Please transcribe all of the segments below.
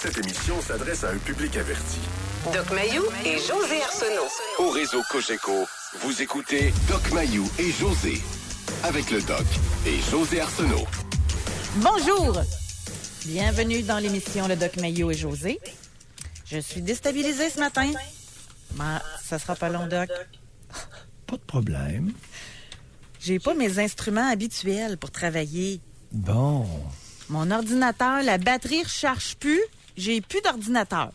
Cette émission s'adresse à un public averti. Doc Mayou et José Arsenault. Au réseau Cogeco, vous écoutez Doc Mayou et José. Avec le Doc et José Arsenault. Bonjour! Bienvenue dans l'émission Le Doc Mayou et José. Je suis déstabilisée ce matin. Mais ça sera pas long, Doc. Pas de problème. J'ai pas mes instruments habituels pour travailler. Bon. Mon ordinateur, la batterie recharge plus. J'ai plus d'ordinateur.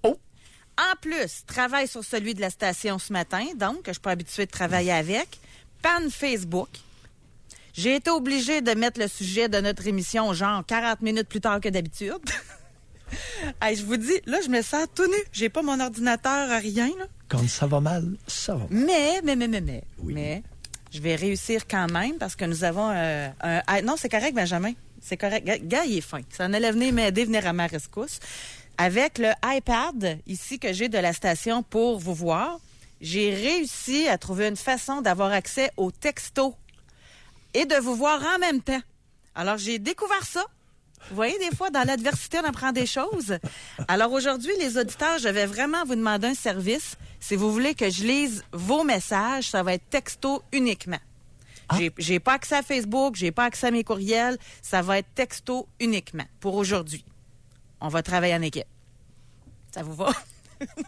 Oh! En plus, travaille sur celui de la station ce matin, donc je suis pas habituée de travailler avec. Panne Facebook. J'ai été obligée de mettre le sujet de notre émission genre 40 minutes plus tard que d'habitude. Hey, je vous dis, là, je me sens tout nu. J'ai pas mon ordinateur, rien, là. Quand ça va mal, ça va mal. Mais, je vais réussir quand même parce que nous avons non, c'est correct, Benjamin. C'est correct. Gars, il est fin. Ça en allait venir à ma rescousse. Avec le iPad, ici, que j'ai de la station pour vous voir, j'ai réussi à trouver une façon d'avoir accès aux textos et de vous voir en même temps. Alors, j'ai découvert ça. Vous voyez, des fois, dans l'adversité, on apprend des choses. Alors aujourd'hui, les auditeurs, je vais vraiment vous demander un service. Si vous voulez que je lise vos messages, ça va être texto uniquement. Ah. J'ai pas accès à Facebook, j'ai pas accès à mes courriels. Ça va être texto uniquement pour aujourd'hui. On va travailler en équipe. Ça vous va?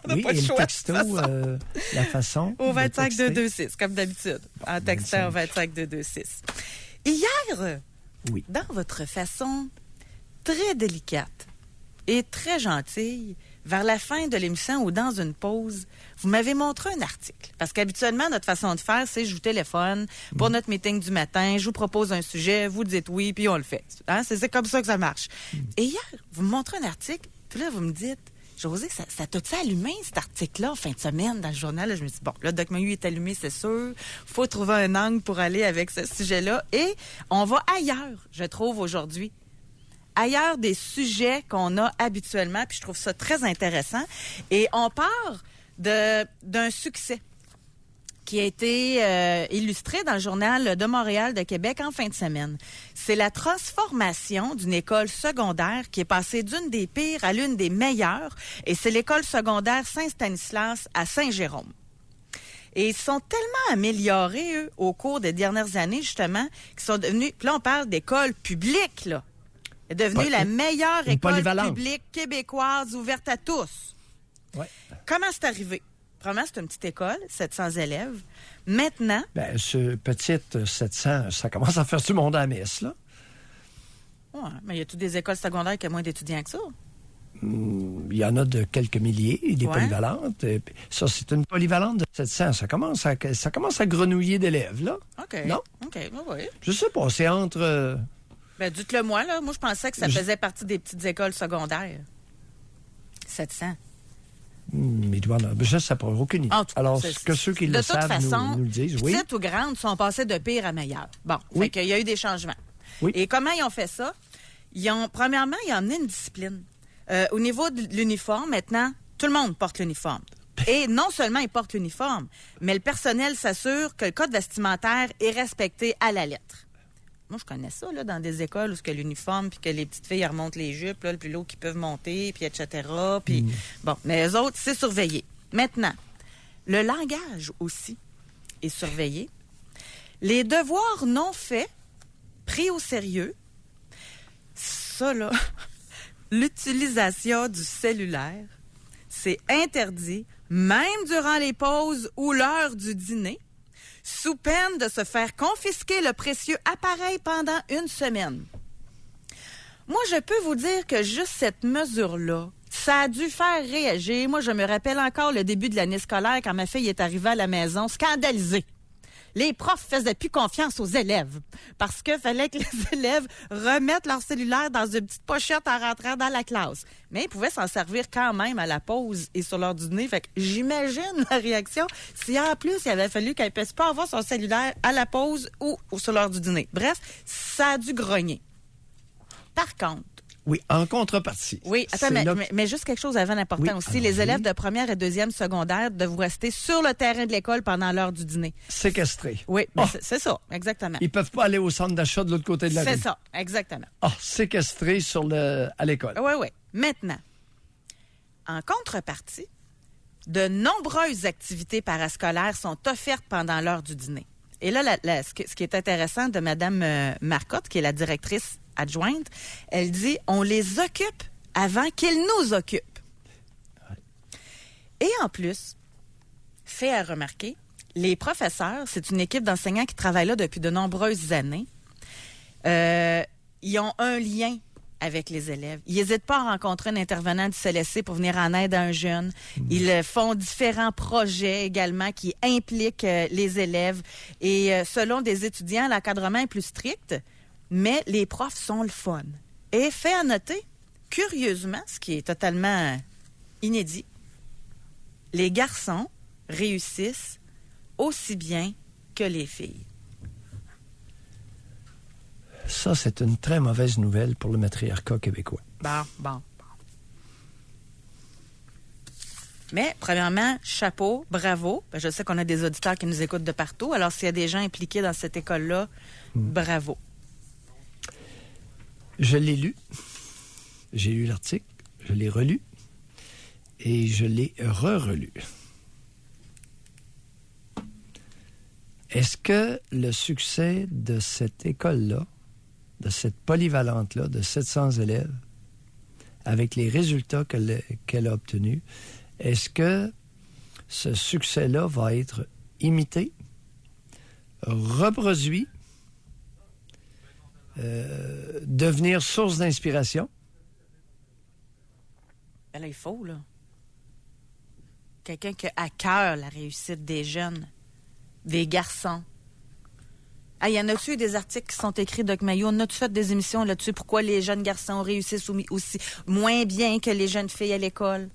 Oui, et le texto, la façon. Au 25-226, comme d'habitude. En textant au 25-226. Hier, oui, dans votre façon très délicate et très gentille, vers la fin de l'émission ou dans une pause, vous m'avez montré un article. Parce qu'habituellement, notre façon de faire, c'est je vous téléphone pour notre meeting du matin, je vous propose un sujet, vous dites oui, puis on le fait. Hein? C'est comme ça que ça marche. Et hier, vous me montrez un article, puis là, vous me dites, José, ça t'a-tu allumé, cet article-là, en fin de semaine, dans le journal? Là, je me dis, bon, là, Doc Mayou est allumé, c'est sûr. Faut trouver un angle pour aller avec ce sujet-là. Et on va ailleurs, je trouve, aujourd'hui. Ailleurs des sujets qu'on a habituellement, puis je trouve ça très intéressant. Et on part d'un succès qui a été illustré dans le Journal de Montréal de Québec en fin de semaine. C'est la transformation d'une école secondaire qui est passée d'une des pires à l'une des meilleures, et c'est l'école secondaire Saint-Stanislas à Saint-Jérôme. Et ils sont tellement améliorés, eux, au cours des dernières années, justement, qu'ils sont devenus... Puis là, on parle d'école publique, là. Est devenue la meilleure école publique québécoise ouverte à tous. Ouais. Comment c'est arrivé? Premièrement, c'est une petite école, 700 élèves. Maintenant... Bien, ce petite 700, ça commence à faire du monde à la messe, là. Oui, mais il y a toutes des écoles secondaires qui ont moins d'étudiants que ça. Il y en a de quelques milliers, des polyvalentes. Ça, c'est une polyvalente de 700. Ça commence à grenouiller d'élèves, là. OK. Non? OK, oui. Je sais pas, c'est entre... Ben, dites-le moi, là. Moi, je pensais que ça faisait partie des petites écoles secondaires. 700. Mais je ne sais pas, aucune idée. Alors, que ceux qui le savent nous le disent, oui. Petites ou grandes sont passées de pire à meilleur. Bon, fait qu'il y a eu des changements. Oui. Et comment ils ont fait ça? Premièrement, ils ont amené une discipline. Au niveau de l'uniforme, maintenant, tout le monde porte l'uniforme. Et non seulement ils portent l'uniforme, mais le personnel s'assure que le code vestimentaire est respecté à la lettre. Moi, je connais ça, là, dans des écoles où l'uniforme, puis que les petites filles remontent les jupes, là, le plus haut qu'ils peuvent monter, puis etc. Puis, bon, mais eux autres, c'est surveillé. Maintenant, le langage aussi est surveillé. Les devoirs non faits, pris au sérieux. Ça, là, l'utilisation du cellulaire, c'est interdit, même durant les pauses ou l'heure du dîner, sous peine de se faire confisquer le précieux appareil pendant une semaine. Moi, je peux vous dire que juste cette mesure-là, ça a dû faire réagir. Moi, je me rappelle encore le début de l'année scolaire quand ma fille est arrivée à la maison, scandalisée. Les profs faisaient plus confiance aux élèves parce qu'il fallait que les élèves remettent leur cellulaire dans une petite pochette en rentrant dans la classe. Mais ils pouvaient s'en servir quand même à la pause et sur l'heure du dîner. Fait que j'imagine la réaction si en plus il avait fallu qu'elle ne puisse pas avoir son cellulaire à la pause ou sur l'heure du dîner. Bref, ça a dû grogner. Par contre, oui, en contrepartie. Oui, attends, mais juste quelque chose avant d'important aussi. Les élèves de première et deuxième secondaire devront rester sur le terrain de l'école pendant l'heure du dîner. Séquestrés. Oui, c'est ça, exactement. Ils peuvent pas aller au centre d'achat de l'autre côté de la rue. C'est ça, exactement. Séquestrés à l'école. Oui. Maintenant, En contrepartie, de nombreuses activités parascolaires sont offertes pendant l'heure du dîner. Et là, ce qui est intéressant de Mme Marcotte, qui est la directrice adjointe, elle dit « On les occupe avant qu'ils nous occupent. » Et en plus, fait à remarquer, les professeurs, c'est une équipe d'enseignants qui travaille là depuis de nombreuses années. Ils ont un lien avec les élèves. Ils n'hésitent pas à rencontrer un intervenant du CLSC pour venir en aide à un jeune. Ils font différents projets également qui impliquent les élèves. Et selon des étudiants, l'encadrement est plus strict, mais les profs sont le fun. Et fait à noter, curieusement, ce qui est totalement inédit, les garçons réussissent aussi bien que les filles. Ça, c'est une très mauvaise nouvelle pour le matriarcat québécois. Bon. Mais, premièrement, chapeau, bravo. Je sais qu'on a des auditeurs qui nous écoutent de partout. Alors, s'il y a des gens impliqués dans cette école-là, bravo. Je l'ai lu. J'ai lu l'article. Je l'ai relu. Et je l'ai re-relu. Est-ce que le succès de cette école-là, de cette polyvalente-là, de 700 élèves, avec les résultats qu'elle a obtenus, est-ce que ce succès-là va être imité, reproduit, devenir source d'inspiration? Ben là, il faut, là. Quelqu'un qui a à cœur la réussite des jeunes, des garçons. Ah, y en a-tu eu des articles qui sont écrits, Doc Mayo? On a-tu fait des émissions là-dessus? Pourquoi les jeunes garçons réussissent aussi moins bien que les jeunes filles à l'école?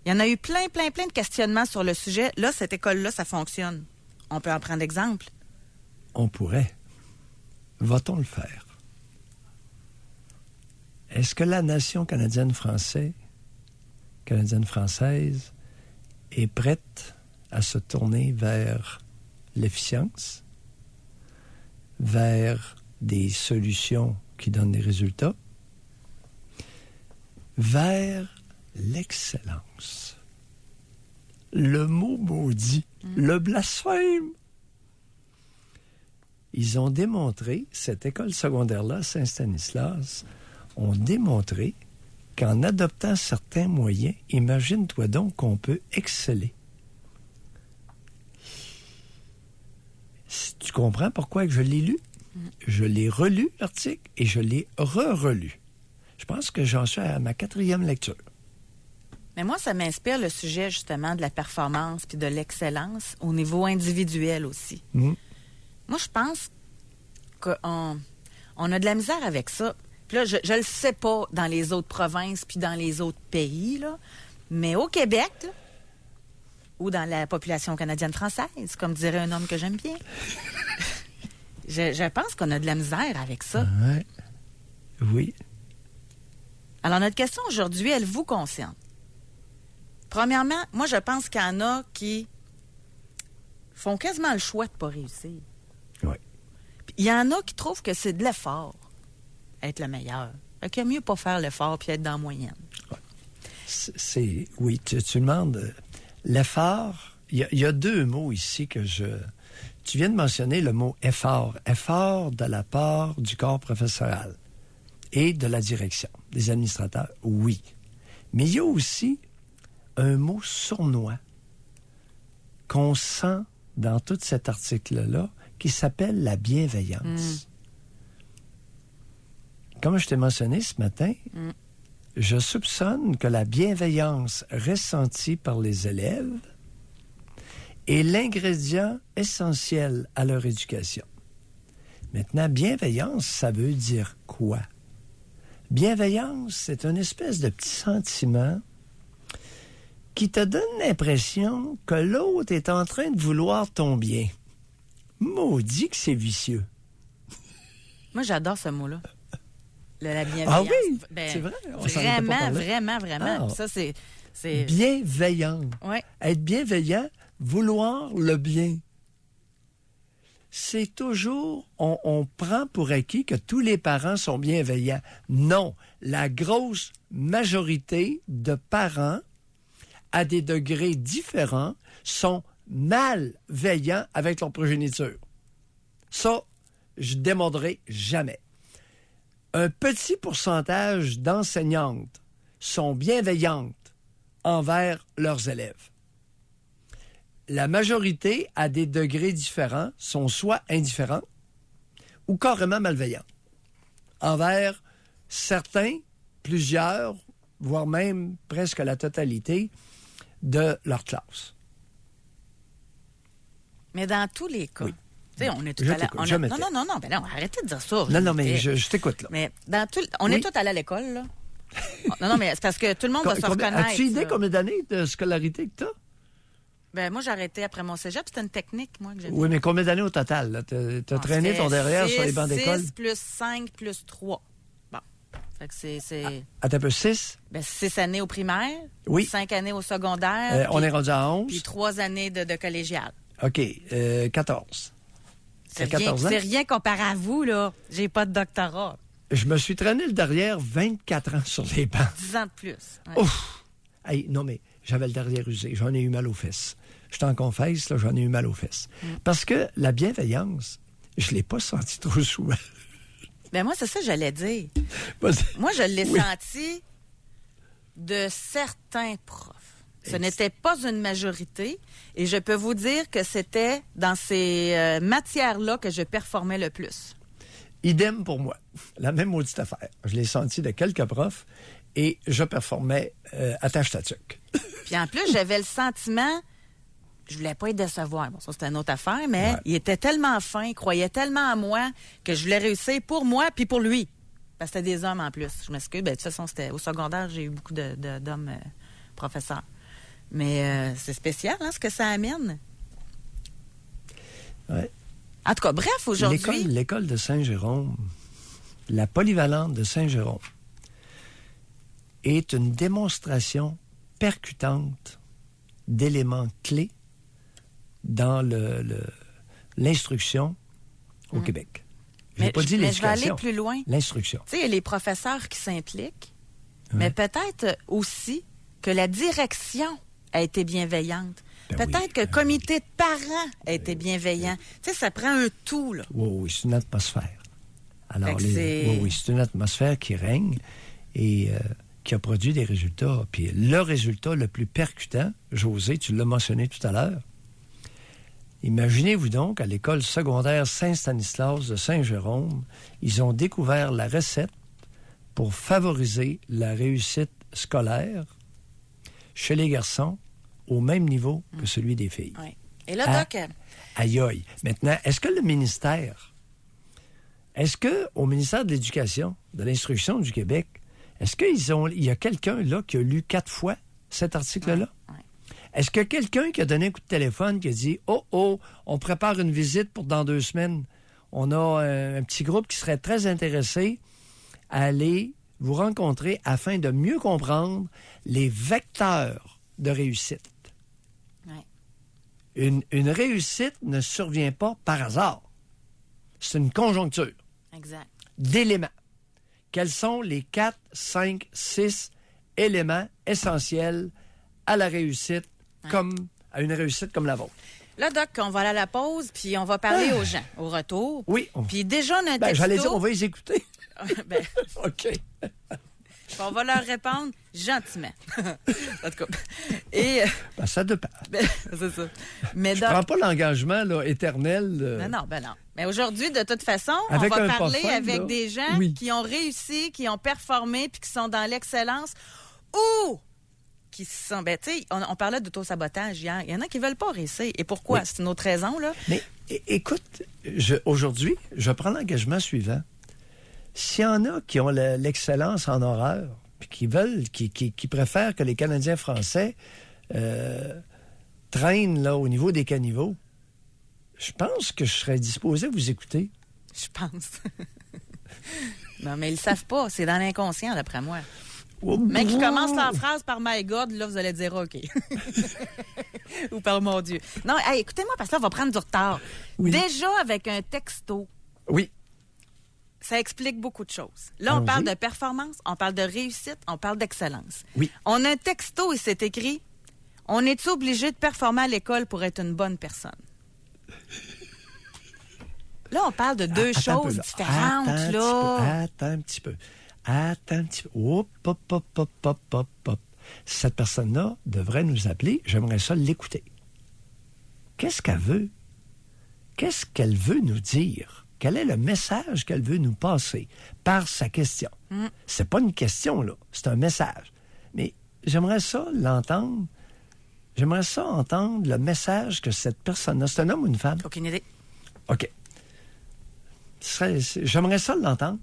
Il y en a eu plein de questionnements sur le sujet. Là, cette école-là, ça fonctionne. On peut en prendre exemple. On pourrait. Va-t-on le faire? Est-ce que la nation canadienne-française est prête à se tourner vers l'efficience, vers des solutions qui donnent des résultats, vers l'excellence? Le mot maudit, le blasphème. Ils ont démontré, cette école secondaire-là, Saint-Stanislas, ont démontré qu'en adoptant certains moyens, imagine-toi donc qu'on peut exceller. Tu comprends pourquoi je l'ai lu? Je l'ai relu, l'article, et je l'ai re-relu. Je pense que j'en suis à ma 4e lecture. Mais moi, ça m'inspire le sujet, justement, de la performance puis de l'excellence au niveau individuel aussi. Moi, je pense qu'on a de la misère avec ça. Puis là, je le sais pas dans les autres provinces puis dans les autres pays, là, mais au Québec, là, ou dans la population canadienne-française, comme dirait un homme que j'aime bien, je pense qu'on a de la misère avec ça. Ouais. Oui. Alors, notre question aujourd'hui, elle vous concerne. Premièrement, moi, je pense qu'il y en a qui font quasiment le choix de ne pas réussir. Oui. Puis, il y en a qui trouvent que c'est de l'effort, être le meilleur. Fait qu'il y a mieux pas faire l'effort puis être dans la moyenne. Ouais. Oui, tu demandes l'effort. Il y a 2 mots ici que tu viens de mentionner le mot effort. Effort de la part du corps professoral et de la direction, des administrateurs, oui. Mais il y a aussi un mot sournois qu'on sent dans tout cet article-là qui s'appelle la bienveillance. Comme je t'ai mentionné ce matin, je soupçonne que la bienveillance ressentie par les élèves est l'ingrédient essentiel à leur éducation. Maintenant, bienveillance, ça veut dire quoi? Bienveillance, c'est une espèce de petit sentiment qui te donne l'impression que l'autre est en train de vouloir ton bien. Maudit que c'est vicieux. Moi, j'adore ce mot-là. La bienveillance. Ah oui? Ben, C'est vrai? Vraiment. Ah. Ça, c'est... Bienveillant. Ouais. Être bienveillant, vouloir le bien. c'est toujours, on prend pour acquis que tous les parents sont bienveillants. Non, la grosse majorité de parents, à des degrés différents, sont malveillants avec leur progéniture. Ça, je ne démontrerai jamais. Un petit pourcentage d'enseignantes sont bienveillantes envers leurs élèves. La majorité, à des degrés différents, sont soit indifférents ou carrément malveillants envers certains, plusieurs, voire même presque la totalité de leur classe. Mais dans tous les cas, Oui. tu sais, on est tout Je à la... t'écoute, je Non, m'étais. non, ben non, arrêtez de dire ça. Non, mais je t'écoute, là. Mais dans tout... On Oui. est tous allés à l'école, là. Non, mais c'est parce que tout le monde va se reconnaître. As-tu idée là. combien d'années de scolarité que tu as? Ben, moi, j'ai arrêté après mon cégep. C'était une technique, moi, que j'ai Oui, mais combien d'années au total? Tu as traîné ton derrière sur les bancs d'école? 6 plus 5 plus 3. Bon. Fait que c'est... Attends un peu, 6? Ben, 6 années au primaire. Oui. 5 années au secondaire. On est rendu à 11. Puis 3 années de collégial. OK, 14. C'est C'est 14 ans? C'est rien comparé à vous, là. J'ai pas de doctorat. Je me suis traîné le derrière 24 ans sur les bancs. 10 ans de plus. Ouais. Ouf! Hey, non, mais j'avais le derrière usé. J'en ai eu mal aux fesses. Je t'en confesse, là, j'en ai eu mal aux fesses. Parce que la bienveillance, je ne l'ai pas senti trop souvent. Ben, moi, c'est ça que j'allais dire. Vas-y. Moi, je l'ai Oui. senti de certains profs. Ce n'était pas une majorité. Et je peux vous dire que c'était dans ces matières-là que je performais le plus. Idem pour moi. La même maudite affaire. Je l'ai senti de quelques profs et je performais à tâche-tatuc. Puis en plus, j'avais le sentiment, je voulais pas être décevoir. Bon, ça, c'était une autre affaire, mais Ouais. il était tellement fin, il croyait tellement en moi que je voulais réussir pour moi puis pour lui. Parce que c'était des hommes en plus. Je m'excuse. Ben, de toute façon, c'était au secondaire, j'ai eu beaucoup d'hommes professeurs. Mais c'est spécial, hein, ce que ça amène. Ouais. En tout cas, bref, aujourd'hui... L'école de Saint-Jérôme, la polyvalente de Saint-Jérôme, est une démonstration percutante d'éléments clés dans l'instruction au Québec. Je n'ai pas dit mais je vais aller l'éducation, plus loin. l'instruction. Tu sais, il y a les professeurs qui s'impliquent, Ouais. mais peut-être aussi que la direction a été bienveillante. Ben Peut-être oui, que le comité de parents a été bienveillant. Tu sais, ça prend un tout, là. Oui, c'est une atmosphère. Alors, Fait que c'est- oui, c'est une atmosphère qui règne et qui a produit des résultats. Puis le résultat le plus percutant, José, tu l'as mentionné tout à l'heure, imaginez-vous donc, à l'école secondaire Saint-Stanislas de Saint-Jérôme, ils ont découvert la recette pour favoriser la réussite scolaire chez les garçons au même niveau que celui des filles. Ouais. Et là, Ah. Doc, Aïe aïe. Maintenant, est-ce que au ministère de l'Éducation, de l'Instruction du Québec, est-ce qu'il y a quelqu'un là qui a lu 4 fois cet article-là? Ouais. Est-ce qu'il y a quelqu'un qui a donné un coup de téléphone qui a dit « Oh, on prépare une visite pour dans 2 semaines. On a un petit groupe qui serait très intéressé à aller vous rencontrer afin de mieux comprendre les vecteurs de réussite. » Ouais. Une réussite ne survient pas par hasard. C'est une conjoncture Exact. d'éléments. Quels sont les 4, 5, 6 éléments essentiels à la réussite, à une réussite comme la vôtre? Là, Doc, on va aller à la pause, puis on va parler aux gens au retour. Oui. Puis déjà, on a un Ben, texto. j'allais dire, on va les écouter. Ben, OK. on va leur répondre gentiment. En tout cas. Et... Ben, ça dépend. c'est ça. Mais Je Doc... prends pas l'engagement là, éternel. Non. Mais aujourd'hui, de toute façon, Avec on va un pas parler fun, avec là. des gens Oui. qui ont réussi, qui ont performé, puis qui sont dans l'excellence, ou qui se sont... Ben, tu sais, on parlait d'auto-sabotage hier. Il y en a qui veulent pas réussir. Et pourquoi? Oui. C'est une autre raison, là. Mais écoute, aujourd'hui, je prends l'engagement suivant. S'il y en a qui ont l'excellence en horreur, puis qui préfèrent que les Canadiens français traînent là, au niveau des caniveaux, je pense que je serais disposé à vous écouter. Je pense. Non, mais ils le savent pas. C'est dans l'inconscient, d'après moi. Mais qui commence la phrase par My God, là, vous allez dire OK. Ou par mon Dieu. Non, hey, écoutez-moi, parce que là, on va prendre du retard. Oui. Déjà, avec un texto, Oui. ça explique beaucoup de choses. Là, on Allons-y. parle de performance, on parle de réussite, on parle d'excellence. Oui. On a un texto et c'est écrit « On est-tu obligé de performer à l'école pour être une bonne personne? » Là, on parle de deux Attends un peu, choses là. différentes, Attends un petit peu. Hop, hop, hop, hop, hop, hop, hop. Cette personne-là devrait nous appeler. J'aimerais ça l'écouter. Qu'est-ce qu'elle veut? Qu'est-ce qu'elle veut nous dire? Quel est le message qu'elle veut nous passer par sa question? C'est pas une question, là. C'est un message. Mais j'aimerais ça l'entendre. J'aimerais ça entendre le message que cette personne-là... C'est un homme ou une femme? Aucune idée. OK. J'aimerais ça l'entendre.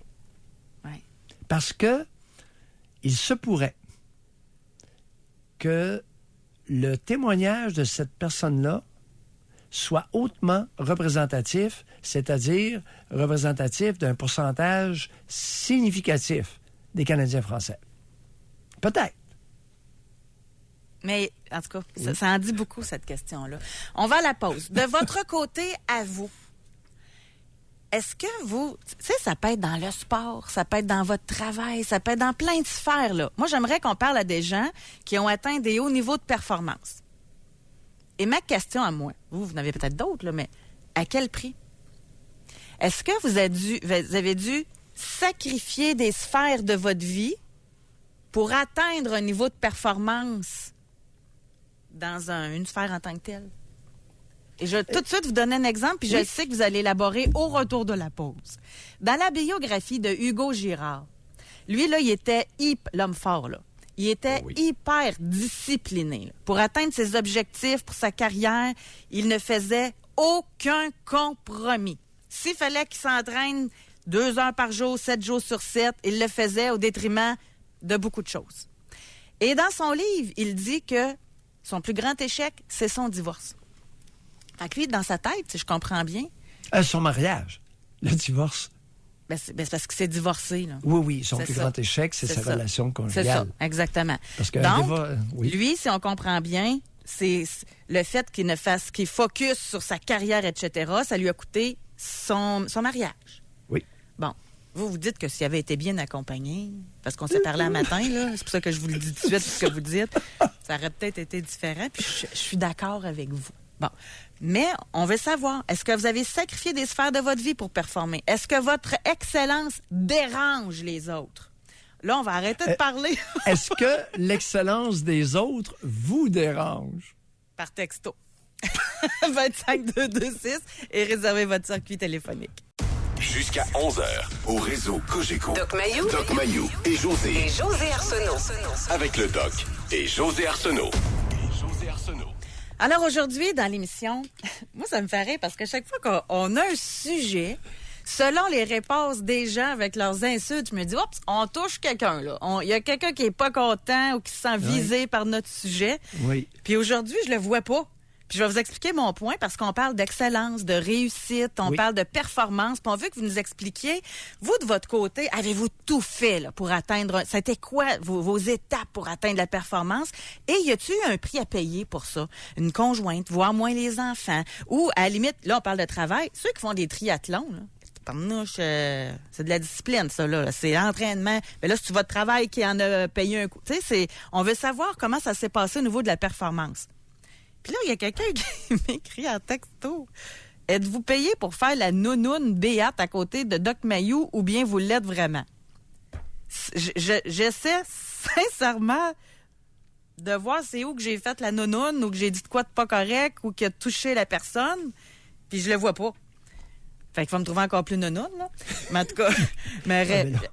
Ouais. Parce que il se pourrait que le témoignage de cette personne-là soit hautement représentatif, c'est-à-dire représentatif d'un pourcentage significatif des Canadiens français. Peut-être. Mais, en tout cas, ça en dit beaucoup, cette question-là. On va à la pause. De votre côté, à vous, est-ce que vous... Tu sais, ça peut être dans le sport, ça peut être dans votre travail, ça peut être dans plein de sphères, là. Moi, j'aimerais qu'on parle à des gens qui ont atteint des hauts niveaux de performance. Et ma question à moi, vous n'avez peut-être d'autres, là, mais à quel prix? Est-ce que vous avez dû sacrifier des sphères de votre vie pour atteindre un niveau de performance dans une sphère en tant que telle? Et je vais tout de suite vous donner un exemple, puis je sais que vous allez élaborer au retour de la pause. Dans la biographie de Hugo Girard, lui, là, il était l'homme fort, là. Il était hyper discipliné. Là. Pour atteindre ses objectifs, pour sa carrière, il ne faisait aucun compromis. S'il fallait qu'il s'entraîne 2 heures par jour, 7 jours sur 7, il le faisait au détriment de beaucoup de choses. Et dans son livre, il dit que son plus grand échec, c'est son divorce. Fait que lui, dans sa tête, si je comprends bien... Son mariage, le divorce. C'est parce qu'il s'est divorcé. Là. Oui, son C'est plus ça. grand échec, c'est sa relation conjugale. C'est ça, exactement. Parce que donc, oui. lui, si on comprend bien, c'est le fait qu'il focus sur sa carrière, etc., ça lui a coûté son mariage. Oui. Bon, vous dites que s'il avait été bien accompagné, parce qu'on s'est parlé un matin, là, c'est pour ça que je vous le dis tout de suite, ce que vous dites, ça aurait peut-être été différent, puis je suis d'accord avec vous. Bon, mais on veut savoir, est-ce que vous avez sacrifié des sphères de votre vie pour performer? Est-ce que votre excellence dérange les autres? Là, on va arrêter de parler. Est-ce que l'excellence des autres vous dérange? Par texto. 25226 et réservez votre circuit téléphonique. Jusqu'à 11h, au réseau Cogeco. Doc Mayou. Doc Mayou et José. Et José Arsenault. Avec le Doc et José Arsenault. Alors aujourd'hui, dans l'émission, moi, ça me fait rire parce que chaque fois qu'on a un sujet, selon les réponses des gens avec leurs insultes, je me dis, oups, on touche quelqu'un, là. Il y a quelqu'un qui est pas content ou qui se sent visé par notre sujet. Oui. Puis aujourd'hui, je le vois pas. Puis je vais vous expliquer mon point parce qu'on parle d'excellence, de réussite, on parle de performance. Puis on veut que vous nous expliquiez, vous, de votre côté, avez-vous tout fait là, pour atteindre... C'était quoi vos étapes pour atteindre la performance? Et y a-t-il eu un prix à payer pour ça? Une conjointe, voire moins les enfants? Ou, à la limite, là, on parle de travail. Ceux qui font des triathlons, là, c'est de la discipline, ça, là. C'est l'entraînement. Mais là, c'est votre travail qui en a payé un coup. Tu sais, on veut savoir comment ça s'est passé au niveau de la performance. Puis là, il y a quelqu'un qui m'écrit en texto. Êtes-vous payé pour faire la nounoune béate à côté de Doc Mayou ou bien vous l'êtes vraiment? J'essaie sincèrement de voir c'est où que j'ai fait la nounoune ou que j'ai dit de quoi de pas correct ou qui a touché la personne, puis je le vois pas. Fait qu'il va me trouver encore plus nounoune, là. Mais en tout cas,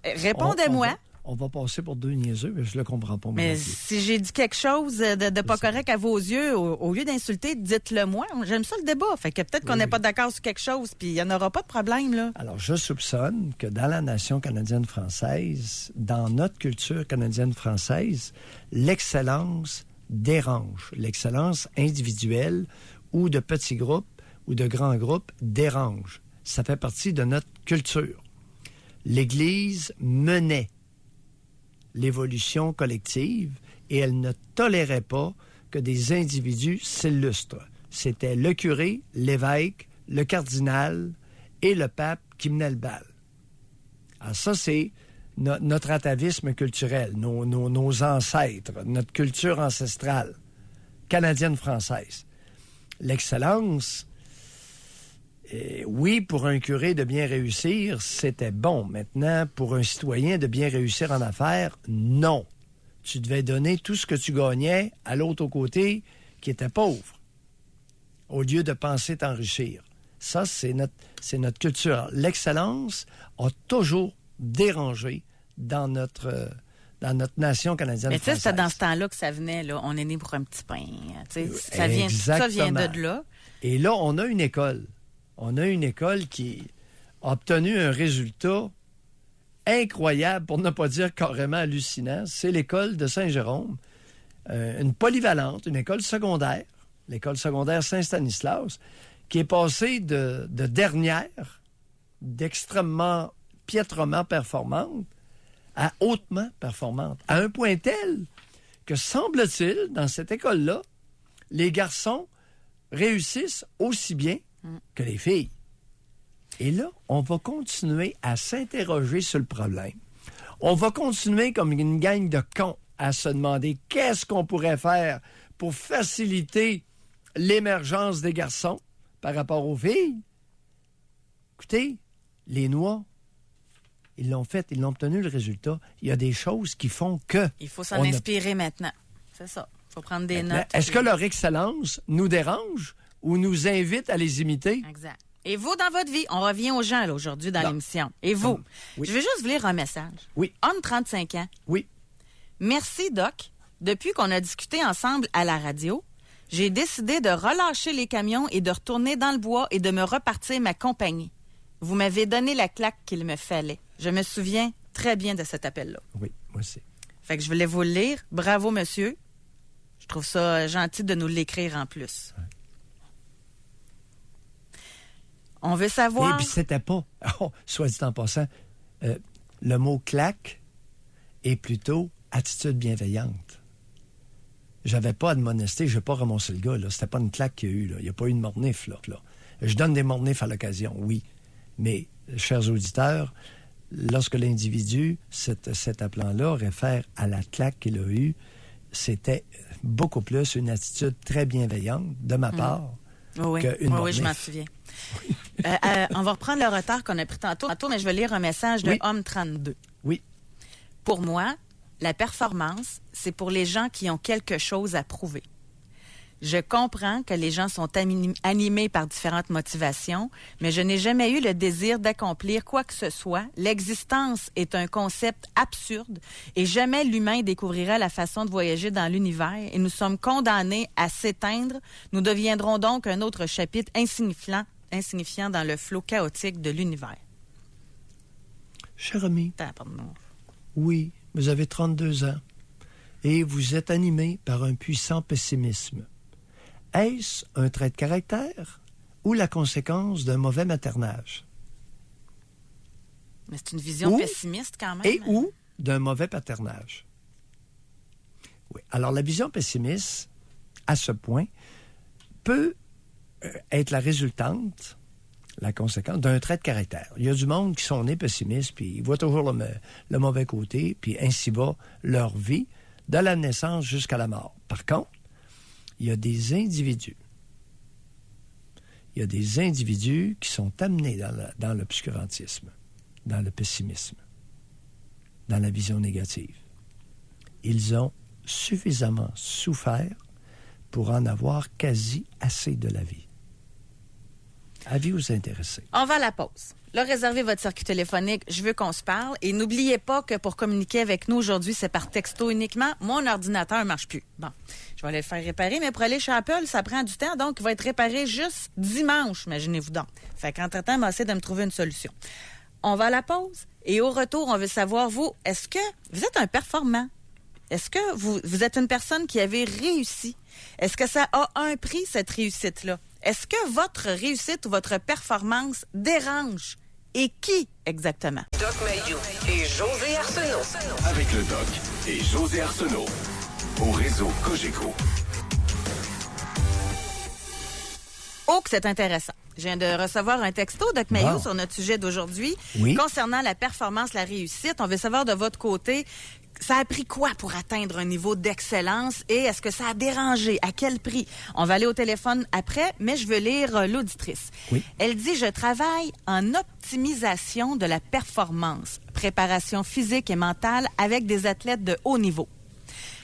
répondez-moi. On va passer pour deux niaiseux, mais je le comprends pas. Mais si j'ai dit quelque chose de pas correct à vos yeux, au lieu d'insulter, dites-le moi. J'aime ça le débat. Fait que peut-être qu'on n'est pas d'accord sur quelque chose, puis il n'y en aura pas de problème, là. Alors, je soupçonne que dans la nation canadienne-française, dans notre culture canadienne-française, l'excellence dérange. L'excellence individuelle ou de petits groupes ou de grands groupes dérange. Ça fait partie de notre culture. L'Église menait l'évolution collective et elle ne tolérait pas que des individus s'illustrent. C'était le curé, l'évêque, le cardinal et le pape qui menaient le bal. Alors ça, c'est notre atavisme culturel, nos ancêtres, notre culture ancestrale, canadienne-française. L'excellence, oui, pour un curé de bien réussir, c'était bon. Maintenant, pour un citoyen de bien réussir en affaires, non. Tu devais donner tout ce que tu gagnais à l'autre côté qui était pauvre, au lieu de penser t'enrichir. Ça, c'est notre culture. L'excellence a toujours dérangé dans notre nation canadienne. Mais tu sais, française. c'est dans ce temps-là que ça venait, là. On est né pour un petit pain. Ça vient de là. Et là, on a une école. On a une école qui a obtenu un résultat incroyable, pour ne pas dire carrément hallucinant. C'est l'école de Saint-Jérôme, une polyvalente, une école secondaire, l'école secondaire Saint-Stanislas, qui est passée de dernière, d'extrêmement piètrement performante, à hautement performante, à un point tel que, semble-t-il, dans cette école-là, les garçons réussissent aussi bien que les filles. Et là, on va continuer à s'interroger sur le problème. On va continuer comme une gang de cons à se demander qu'est-ce qu'on pourrait faire pour faciliter l'émergence des garçons par rapport aux filles. Écoutez, les Noirs, ils l'ont fait, ils l'ont obtenu le résultat. Il y a des choses qui font que... Il faut s'en inspirer maintenant. C'est ça. Il faut prendre des notes. Est-ce que leur excellence nous dérange ou nous invite à les imiter? Exact. Et vous, dans votre vie, on revient aux gens là, aujourd'hui dans l'émission. Et vous, oui. Je vais juste vous lire un message. Oui. Homme 35 ans. Oui. Merci, Doc. Depuis qu'on a discuté ensemble à la radio, j'ai décidé de relâcher les camions et de retourner dans le bois et de me repartir ma compagnie. Vous m'avez donné la claque qu'il me fallait. Je me souviens très bien de cet appel-là. Oui, moi aussi. Fait que je voulais vous le lire. Bravo, monsieur. Je trouve ça gentil de nous l'écrire en plus. Ouais. On veut savoir... Et puis c'était pas, soit dit en passant, le mot claque est plutôt attitude bienveillante. J'avais pas à admonester, je n'ai pas ramassé le gars, là. C'était pas une claque qu'il y a eu, là. Il n'y a pas eu de mornif, là. Je donne des mornifs à l'occasion, oui. Mais, chers auditeurs, lorsque l'individu, cet appelant-là, réfère à la claque qu'il a eue, c'était beaucoup plus une attitude très bienveillante de ma part qu'une mornif. Oui, je m'en souviens. On va reprendre le retard qu'on a pris tantôt, mais je vais lire un message de Homme 32. Oui. Pour moi, la performance, c'est pour les gens qui ont quelque chose à prouver. Je comprends que les gens sont animés par différentes motivations, mais je n'ai jamais eu le désir d'accomplir quoi que ce soit. L'existence est un concept absurde et jamais l'humain découvrira la façon de voyager dans l'univers et nous sommes condamnés à s'éteindre. Nous deviendrons donc un autre chapitre insignifiant dans le flot chaotique de l'univers. Cher ami, oui, vous avez 32 ans et vous êtes animé par un puissant pessimisme. Est-ce un trait de caractère ou la conséquence d'un mauvais maternage? Mais c'est une vision pessimiste quand même. Et ou d'un mauvais paternage. Oui. Alors, la vision pessimiste, à ce point, peut être la résultante, la conséquence d'un trait de caractère. Il y a du monde qui sont nés pessimistes, puis ils voient toujours le mauvais côté, puis ainsi va leur vie, de la naissance jusqu'à la mort. Par contre, il y a des individus. Il y a des individus qui sont amenés dans l'obscurantisme, dans le pessimisme, dans la vision négative. Ils ont suffisamment souffert pour en avoir quasi assez de la vie. Avis-vous intéressé? On va à la pause. Là, réservez votre circuit téléphonique. Je veux qu'on se parle. Et n'oubliez pas que pour communiquer avec nous aujourd'hui, c'est par texto uniquement. Mon ordinateur ne marche plus. Bon, je vais aller le faire réparer, mais pour aller chez Apple, ça prend du temps. Donc, il va être réparé juste dimanche, imaginez-vous donc. Fait qu'entre-temps, on va essayer de me trouver une solution. On va à la pause. Et au retour, on veut savoir, vous, est-ce que vous êtes un performant? Est-ce que vous êtes une personne qui avait réussi? Est-ce que ça a un prix, cette réussite-là? Est-ce que votre réussite ou votre performance dérange et qui exactement? Doc Mayou et José Arsenault. Avec le Doc et José Arsenault. Au réseau Cogeco. Oh, que c'est intéressant. Je viens de recevoir un texto, Doc Mayou, Bon. sur notre sujet d'aujourd'hui. Oui. Concernant la performance, la réussite, on veut savoir de votre côté, ça a pris quoi pour atteindre un niveau d'excellence et est-ce que ça a dérangé? À quel prix? On va aller au téléphone après, mais je veux lire l'auditrice. Oui. Elle dit « Je travaille en optimisation de la performance, préparation physique et mentale avec des athlètes de haut niveau.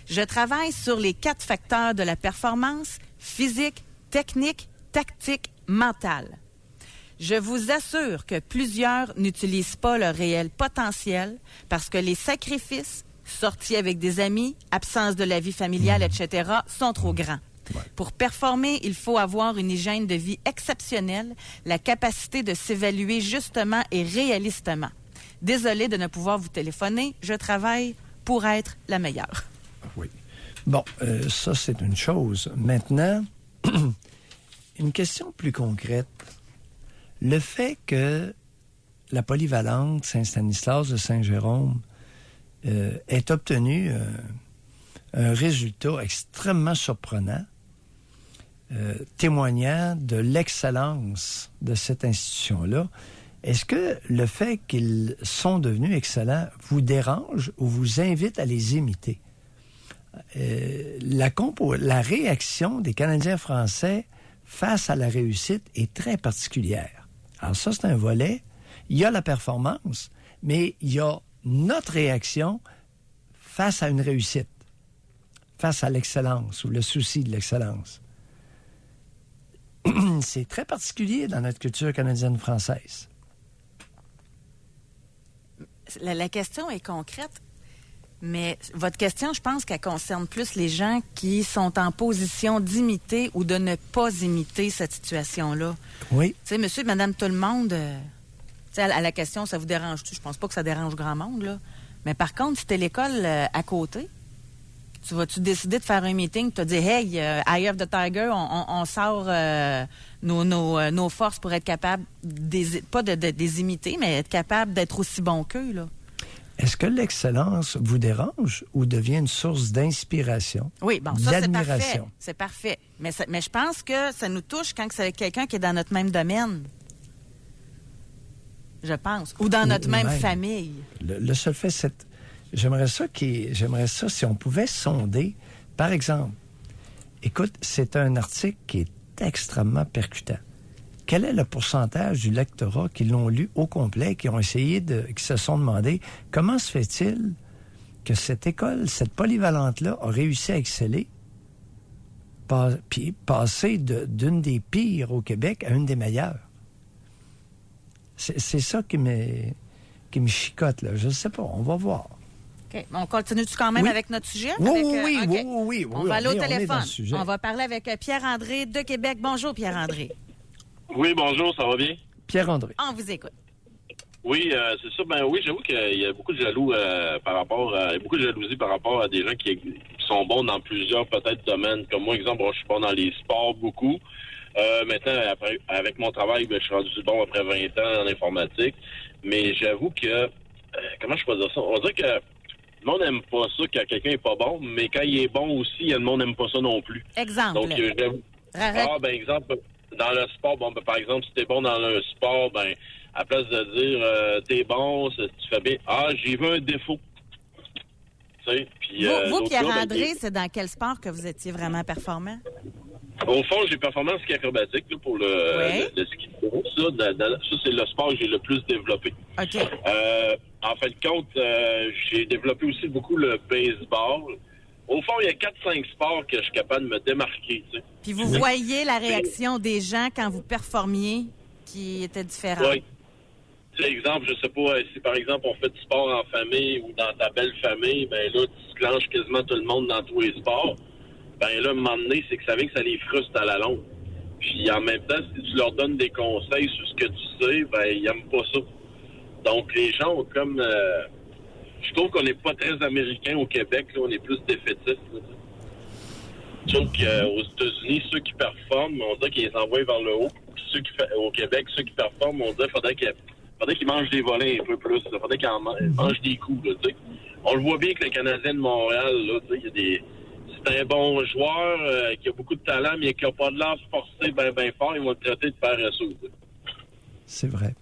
Je travaille sur les 4 facteurs de la performance, physique, technique, tactique, mentale. Je vous assure que plusieurs n'utilisent pas leur réel potentiel parce que les sacrifices, sorties avec des amis, absence de la vie familiale, etc., sont trop grands. Pour performer, il faut avoir une hygiène de vie exceptionnelle, la capacité de s'évaluer justement et réalistement. Désolée de ne pouvoir vous téléphoner, je travaille pour être la meilleure. » Oui. Bon, ça, c'est une chose. Maintenant, une question plus concrète. Le fait que la polyvalente Saint-Stanislas de Saint-Jérôme ait obtenu un résultat extrêmement surprenant, témoignant de l'excellence de cette institution-là, est-ce que le fait qu'ils sont devenus excellents vous dérange ou vous invite à les imiter? La réaction des Canadiens français face à la réussite est très particulière. Alors ça, c'est un volet. Il y a la performance, mais il y a notre réaction face à une réussite, face à l'excellence ou le souci de l'excellence. C'est très particulier dans notre culture canadienne-française. La question est concrète. Mais votre question, je pense qu'elle concerne plus les gens qui sont en position d'imiter ou de ne pas imiter cette situation-là. Oui. Tu sais, monsieur et madame tout le monde, tu sais, à la question, ça vous dérange-tu? Je pense pas que ça dérange grand monde, là. Mais par contre, si t'es l'école à côté, tu vas-tu décider de faire un meeting, tu te dis, hey, Eye of the Tiger, on sort nos forces pour être capable, pas de les imiter, mais être capable d'être aussi bon qu'eux, là. Est-ce que l'excellence vous dérange ou devient une source d'inspiration? Oui, bon, ça, c'est parfait. D'admiration? C'est parfait. Mais je pense que ça nous touche quand c'est quelqu'un qui est dans notre même domaine. Je pense. Ou dans notre même famille. Le seul fait, c'est... J'aimerais ça si on pouvait sonder. Par exemple, écoute, c'est un article qui est extrêmement percutant. Quel est le pourcentage du lectorat qui l'ont lu au complet, qui se sont demandé comment se fait-il que cette école, cette polyvalente-là, a réussi à exceller, puis passer d'une des pires au Québec à une des meilleures? C'est ça qui me chicote, là. Je ne sais pas, on va voir. OK. On continue-tu quand même avec notre sujet? Oui. On va aller au téléphone. On On va parler avec Pierre-André de Québec. Bonjour, Pierre-André. Oui, bonjour, ça va bien? Pierre-André. On vous écoute. Oui, c'est ça. Ben oui, j'avoue qu'il y a beaucoup de beaucoup de jalousie par rapport à des gens qui sont bons dans plusieurs peut-être domaines. Comme moi, exemple, je suis bon dans les sports beaucoup. Maintenant, avec mon travail, je suis rendu bon après 20 ans en informatique. Mais j'avoue que comment je peux dire ça? On va dire que le monde n'aime pas ça quand quelqu'un est pas bon, mais quand il est bon aussi, le monde n'aime pas ça non plus. Exemple. Donc, j'avoue. Exemple, dans le sport, par exemple, si t'es bon dans un sport, à place de dire t'es bon, tu fais bien. Ah, j'ai vu un défaut. Tu sais, puis vous Pierre-André, c'est dans quel sport que vous étiez vraiment performant? Au fond, j'ai performance ski acrobatique là, pour le ski de fond. Ça, c'est le sport que j'ai le plus développé. OK. En fin de compte, j'ai développé aussi beaucoup le baseball. Au fond, il y a 4-5 sports que je suis capable de me démarquer. Tu sais. Puis vous voyez la réaction des gens quand vous performiez qui était différente. Oui. Tu sais, exemple, je sais pas, si par exemple on fait du sport en famille ou dans ta belle famille, là, tu clenches quasiment tout le monde dans tous les sports. Là, à un moment donné, c'est que ça vient que ça les frustre à la longue. Puis en même temps, si tu leur donnes des conseils sur ce que tu sais, ils n'aiment pas ça. Donc les gens ont comme... je trouve qu'on n'est pas très américain au Québec, là, on est plus défaitiste. Je trouve qu'aux États-Unis, ceux qui performent, on dirait qu'ils les envoient vers le haut. Puis au Québec, ceux qui performent, on dirait qu'il faudrait qu'ils faudrait qu'il mange des volets un peu plus. Il faudrait qu'il mange des coups, là, tu sais. On le voit bien que le Canadien de Montréal, là, tu sais, il y a des... C'est un bon joueur qui a beaucoup de talent, mais qui n'a pas de l'air forcé bien fort. Ils vont le traiter de paresseux. C'est vrai.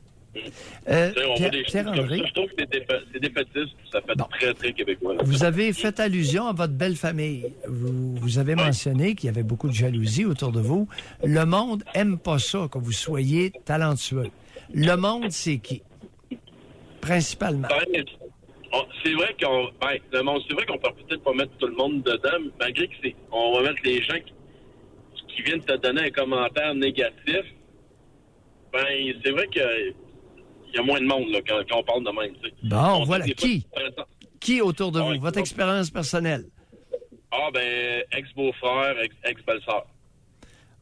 On voit des choses Pierre-André, comme ça. Je trouve que c'est défaitiste. Ça fait très, très québécois. Là. vous avez fait allusion à votre belle famille. Vous avez mentionné qu'il y avait beaucoup de jalousie autour de vous. Le monde aime pas ça, que vous soyez talentueux. Le monde, c'est qui? Principalement. C'est vrai le monde, c'est vrai qu'on peut peut-être pas mettre tout le monde dedans, malgré que on va mettre les gens qui viennent te donner un commentaire négatif. C'est vrai que il y a moins de monde là, quand on parle de même. T'sais. Bon, voilà. Qui autour de vous? Votre expérience personnelle? Ex-beau-frère, ex-belle-sœur.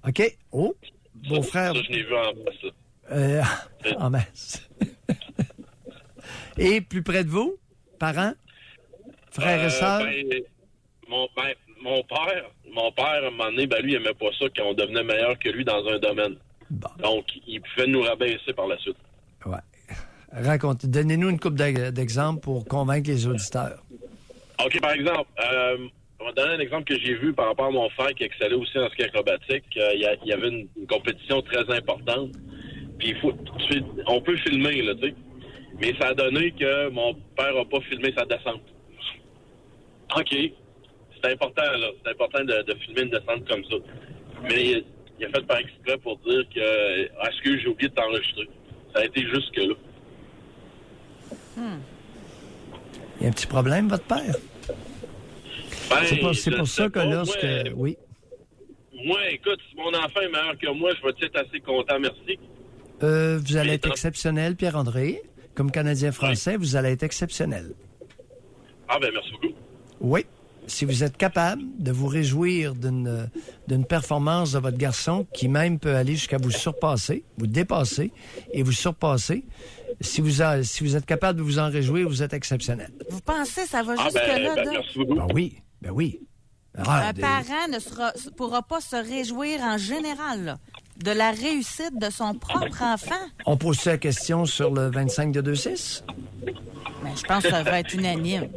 OK. Oh, beau-frère. Ça, je l'ai vu en masse. En masse. Et plus près de vous? Parents? Frères et sœurs? Mon père, à un moment donné, lui, il aimait pas ça qu'on devenait meilleur que lui dans un domaine. Bon. Donc, il pouvait nous rabaisser par la suite. Ouais. Donnez-nous une couple d'exemples pour convaincre les auditeurs. OK, par exemple, on va donner un exemple que j'ai vu par rapport à mon frère qui excellait aussi en ski acrobatique. Il y avait une compétition très importante. Puis on peut filmer, là, tu sais. Mais ça a donné que mon père n'a pas filmé sa descente. OK. C'est important, là. C'est important de filmer une descente comme ça. Mais il a fait par exprès pour dire que est-ce que j'ai oublié de t'enregistrer? Ça a été jusque-là. Il y a un petit problème, votre père? C'est pour ça que lorsque... Oui. Moi, écoute, si mon enfant est meilleur que moi, je vais être assez content, merci. Vous allez être exceptionnel, Pierre-André. Comme Canadien-Français, vous allez être exceptionnel. Merci beaucoup. Oui. Si vous êtes capable de vous réjouir d'une performance de votre garçon qui même peut aller jusqu'à vous surpasser, vous dépasser et vous surpasser, si vous êtes capable de vous en réjouir, vous êtes exceptionnel. Vous pensez ça va jusque-là, Doc? Merci beaucoup. Ben oui. Un parent ne pourra pas se réjouir en général là, de la réussite de son propre enfant. On pose la question sur le 25 de 2-6? Ben, je pense que ça va être unanime.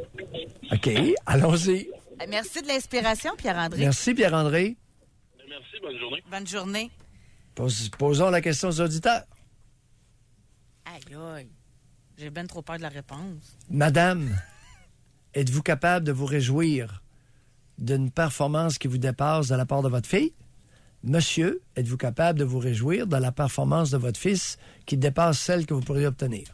OK, allons-y. Merci de l'inspiration, Pierre-André. Merci, Pierre-André. Merci, bonne journée. Bonne journée. Posons la question aux auditeurs. Aïe. J'ai bien trop peur de la réponse. Madame, êtes-vous capable de vous réjouir d'une performance qui vous dépasse de la part de votre fille? Monsieur, êtes-vous capable de vous réjouir de la performance de votre fils qui dépasse celle que vous pourriez obtenir?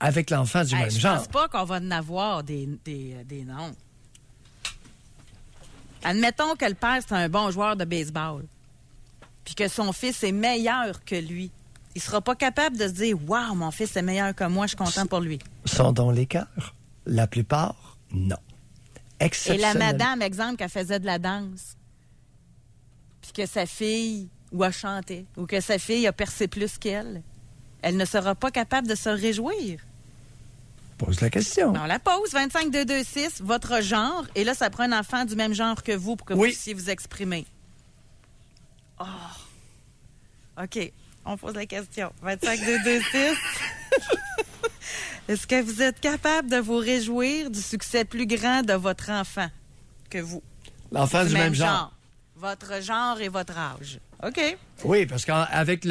Avec l'enfant du même genre. Je pense pas qu'on va en avoir des noms. Admettons que le père, c'est un bon joueur de baseball, puis que son fils est meilleur que lui. Il sera pas capable de se dire « Wow, mon fils est meilleur que moi, je suis content pour lui. » Sont donc les cœurs? La plupart, non. Et la madame, exemple, qui faisait de la danse, puis que sa fille a chanté, ou que sa fille a percé plus qu'elle, elle ne sera pas capable de se réjouir. Pose la question. On la pose. 25-2-2-6, votre genre. Et là, ça prend un enfant du même genre que vous pour que vous puissiez vous exprimer. Oh. OK. On pose la question. 25-2-2-6. Est-ce que vous êtes capable de vous réjouir du succès plus grand de votre enfant que vous? L'enfant du même genre. Votre genre et votre âge. OK. Oui, parce qu'avec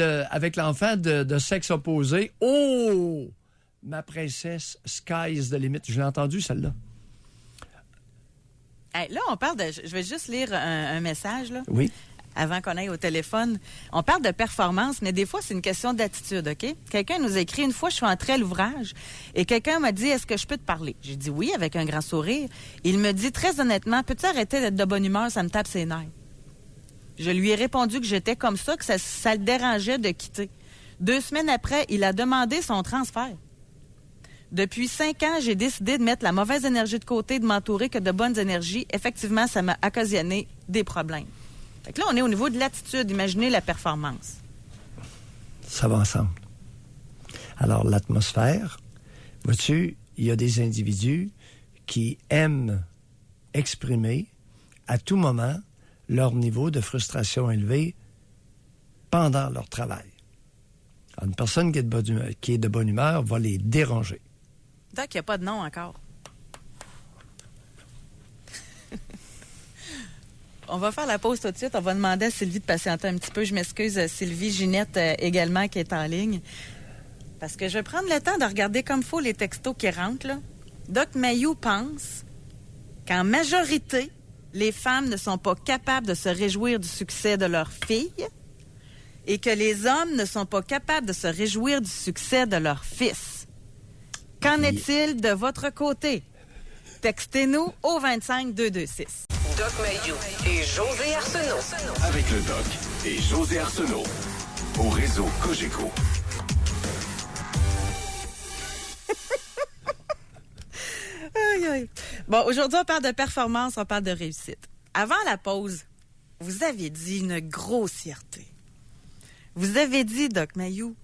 l'enfant de sexe opposé, ma princesse, sky's the limit. Je l'ai entendu, celle-là. Hey, là, on parle de... Je vais juste lire un message, là. Oui. Avant qu'on aille au téléphone. On parle de performance, mais des fois, c'est une question d'attitude, OK? Quelqu'un nous a écrit, une fois, je suis entrée à l'ouvrage et quelqu'un m'a dit, est-ce que je peux te parler? J'ai dit oui, avec un grand sourire. Il me dit, très honnêtement, peux-tu arrêter d'être de bonne humeur? Ça me tape ses nerfs. Je lui ai répondu que j'étais comme ça, que ça le dérangeait de quitter. 2 semaines après, il a demandé son transfert. Depuis 5 ans, j'ai décidé de mettre la mauvaise énergie de côté, de m'entourer que de bonnes énergies. Effectivement, ça m'a occasionné des problèmes. Fait que là, on est au niveau de l'attitude. Imaginez la performance. Ça va ensemble. Alors, l'atmosphère, vois-tu, il y a des individus qui aiment exprimer à tout moment leur niveau de frustration élevé pendant leur travail. Alors, une personne qui est de bonne humeur va les déranger. Doc, il n'y a pas de nom encore. On va faire la pause tout de suite. On va demander à Sylvie de patienter un petit peu. Je m'excuse, Sylvie Ginette également qui est en ligne. Parce que je vais prendre le temps de regarder comme il faut les textos qui rentrent. Là. Doc Mayou pense qu'en majorité, les femmes ne sont pas capables de se réjouir du succès de leur fille et que les hommes ne sont pas capables de se réjouir du succès de leur fils. Qu'en est-il de votre côté? Textez-nous au 25226. Doc Mayou et José Arsenault. Avec le Doc et José Arsenault. Au réseau Cogeco. Aïe, aïe. Bon, aujourd'hui, on parle de performance, on parle de réussite. Avant la pause, vous avez dit une grossièreté. Vous avez dit, Doc Mayou,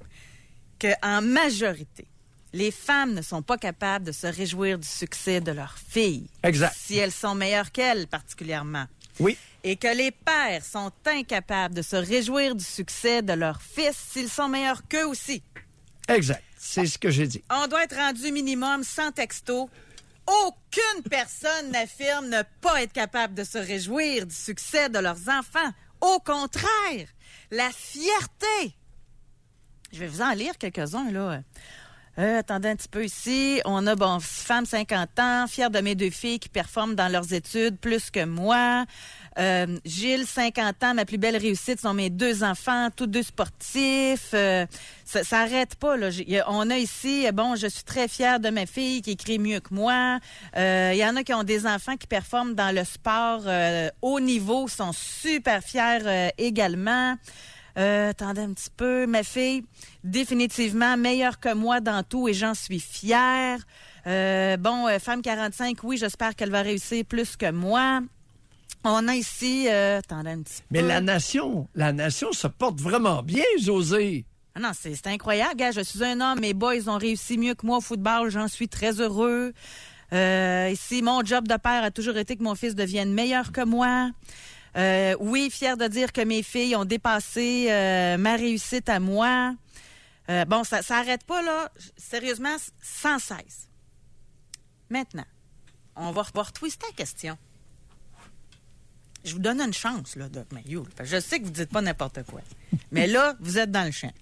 qu'en majorité, les femmes ne sont pas capables de se réjouir du succès de leurs filles. Exact. Si elles sont meilleures qu'elles, particulièrement. Oui. Et que les pères sont incapables de se réjouir du succès de leurs fils s'ils sont meilleurs qu'eux aussi. Exact. C'est ce que j'ai dit. On doit être rendu minimum 100 textos. Aucune personne n'affirme ne pas être capable de se réjouir du succès de leurs enfants. Au contraire, la fierté. Je vais vous en lire quelques-uns, là. Attendez un petit peu ici. On a, femme 50 ans, fière de mes 2 filles qui performent dans leurs études plus que moi. Gilles, 50 ans, ma plus belle réussite sont mes 2 enfants, tous 2 sportifs. Ça arrête pas, là. On a ici, je suis très fière de ma fille qui écrit mieux que moi. Il y en a qui ont des enfants qui performent dans le sport haut niveau, sont super fiers également. Attendez un petit peu. Ma fille, définitivement meilleure que moi dans tout et j'en suis fière. Femme 45, oui, j'espère qu'elle va réussir plus que moi. On a ici... attendez un petit peu. Mais la nation se porte vraiment bien, José. Ah non, c'est incroyable. Gars, je suis un homme, mes boys ont réussi mieux que moi au football, j'en suis très heureux. Ici, mon job de père a toujours été que mon fils devienne meilleur que moi. Oui, fière de dire que mes filles ont dépassé ma réussite à moi. Ça n'arrête pas, là. Sérieusement, sans cesse. Maintenant, on va retwister la question. Je vous donne une chance, là, Doc Mayou. Je sais que vous ne dites pas n'importe quoi. Mais là, vous êtes dans le champ.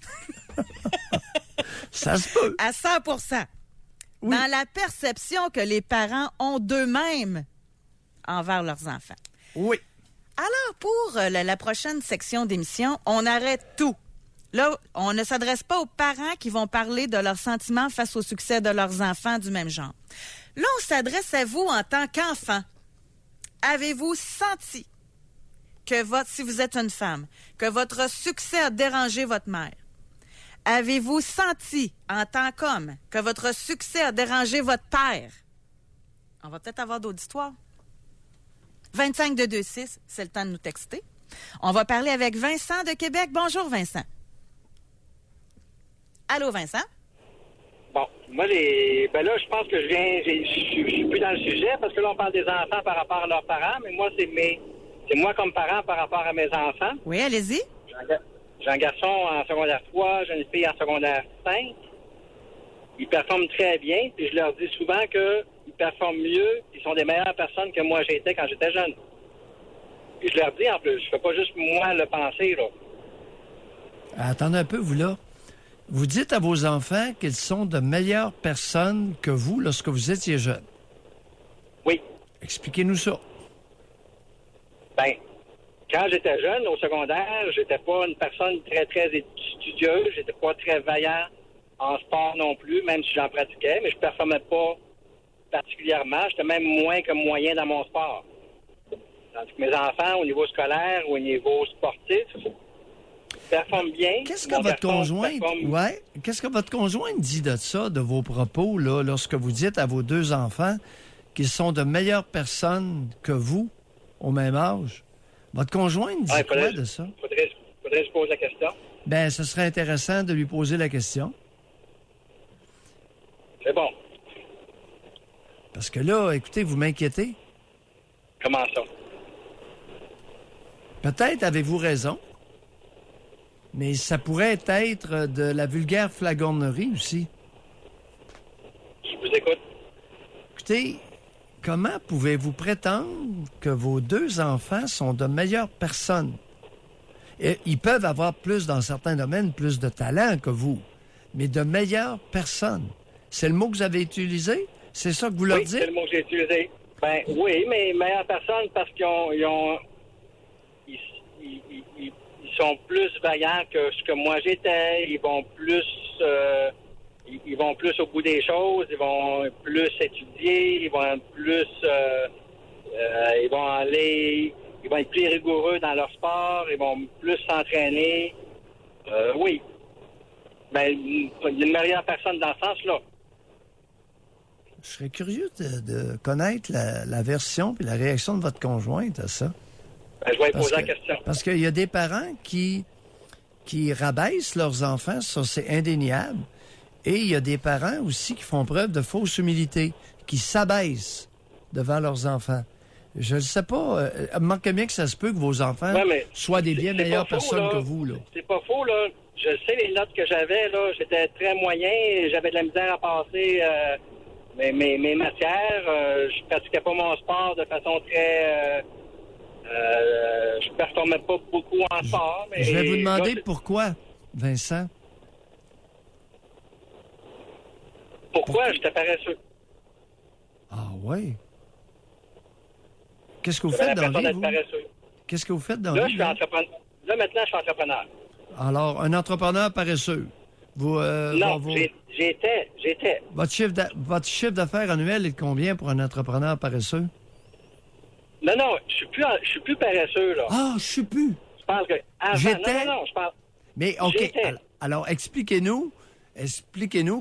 Ça se peut. À 100%. Oui. Dans la perception que les parents ont d'eux-mêmes envers leurs enfants. Oui. Alors, pour la prochaine section d'émission, on arrête tout. Là, on ne s'adresse pas aux parents qui vont parler de leurs sentiments face au succès de leurs enfants du même genre. Là, on s'adresse à vous en tant qu'enfant. Avez-vous senti que si vous êtes une femme, que votre succès a dérangé votre mère? Avez-vous senti, en tant qu'homme, que votre succès a dérangé votre père? On va peut-être avoir d'autres histoires. 25226, c'est le temps de nous texter. On va parler avec Vincent de Québec. Bonjour, Vincent. Allô, Vincent? Bon, moi, là, je pense que je suis plus dans le sujet parce que là, on parle des enfants par rapport à leurs parents, mais moi, c'est moi comme parent par rapport à mes enfants. Oui, allez-y. J'ai un garçon en secondaire 3, j'ai une fille en secondaire 5. Ils performent très bien, puis je leur dis souvent qu'ils performent mieux, ils sont des meilleures personnes que moi j'étais quand j'étais jeune. Puis je leur dis en plus, je fais pas juste moi le penser, là. Attendez un peu, vous là. Vous dites à vos enfants qu'ils sont de meilleures personnes que vous lorsque vous étiez jeune. Oui. Expliquez-nous ça. Ben, quand j'étais jeune, au secondaire, j'étais pas une personne très, très studieuse. J'étais pas très vaillant en sport non plus, même si j'en pratiquais, mais je performais pas particulièrement. J'étais même moins que moyen dans mon sport. Tandis que mes enfants, au niveau scolaire, au niveau sportif, performent bien. Qu'est-ce que votre conjointe dit de ça, de vos propos, là, lorsque vous dites à vos 2 enfants qu'ils sont de meilleures personnes que vous, au même âge? Votre conjointe dit quoi de ça? Faudrait se poser la question. Ben, ce serait intéressant de lui poser la question. C'est bon. Parce que là, écoutez, vous m'inquiétez. Comment ça? Peut-être avez-vous raison. Mais ça pourrait être de la vulgaire flagornerie aussi. Je vous écoute. Écoutez, comment pouvez-vous prétendre que vos 2 enfants sont de meilleures personnes? Et ils peuvent avoir dans certains domaines, plus de talent que vous, mais de meilleures personnes. C'est le mot que vous avez utilisé? C'est ça que vous leur Oui, dites? c'est le mot que j'ai utilisé. Ben oui, mais meilleures personnes parce ils sont plus vaillants que ce que moi j'étais. Ils vont plus au bout des choses. Ils vont plus étudier. Ils vont être plus rigoureux dans leur sport. Ils vont plus s'entraîner. Oui. Ben, une meilleure personne dans ce sens-là. Je serais curieux de connaître la version et la réaction de votre conjointe à ça. Ben, je vais lui poser la question. Parce qu'il y a des parents qui rabaissent leurs enfants, ça c'est indéniable. Et il y a des parents aussi qui font preuve de fausse humilité, qui s'abaissent devant leurs enfants. Je ne sais pas, manque bien que ça se peut que vos enfants soient des bien meilleures personnes que vous, là. C'est pas faux, là. Je sais les notes que j'avais, là. J'étais très moyen et j'avais de la misère à passer mes matières. Je pratiquais pas mon sport de façon très... je performais pas beaucoup en sport. Mais je vais vous demander pourquoi, Vincent. Pourquoi j'étais paresseux? Ah oui. Qu'est-ce que vous faites dans la vie, vous? Qu'est-ce que vous faites dans la vie? Là, maintenant, je suis entrepreneur. Alors, un entrepreneur paresseux. Vous, non, j'étais. Votre chiffre d'affaires annuel est de combien pour un entrepreneur paresseux? Non, je suis plus paresseux, là. Ah, je suis plus. Je pense que... J'étais... Non, je pense... Mais, OK, alors expliquez-nous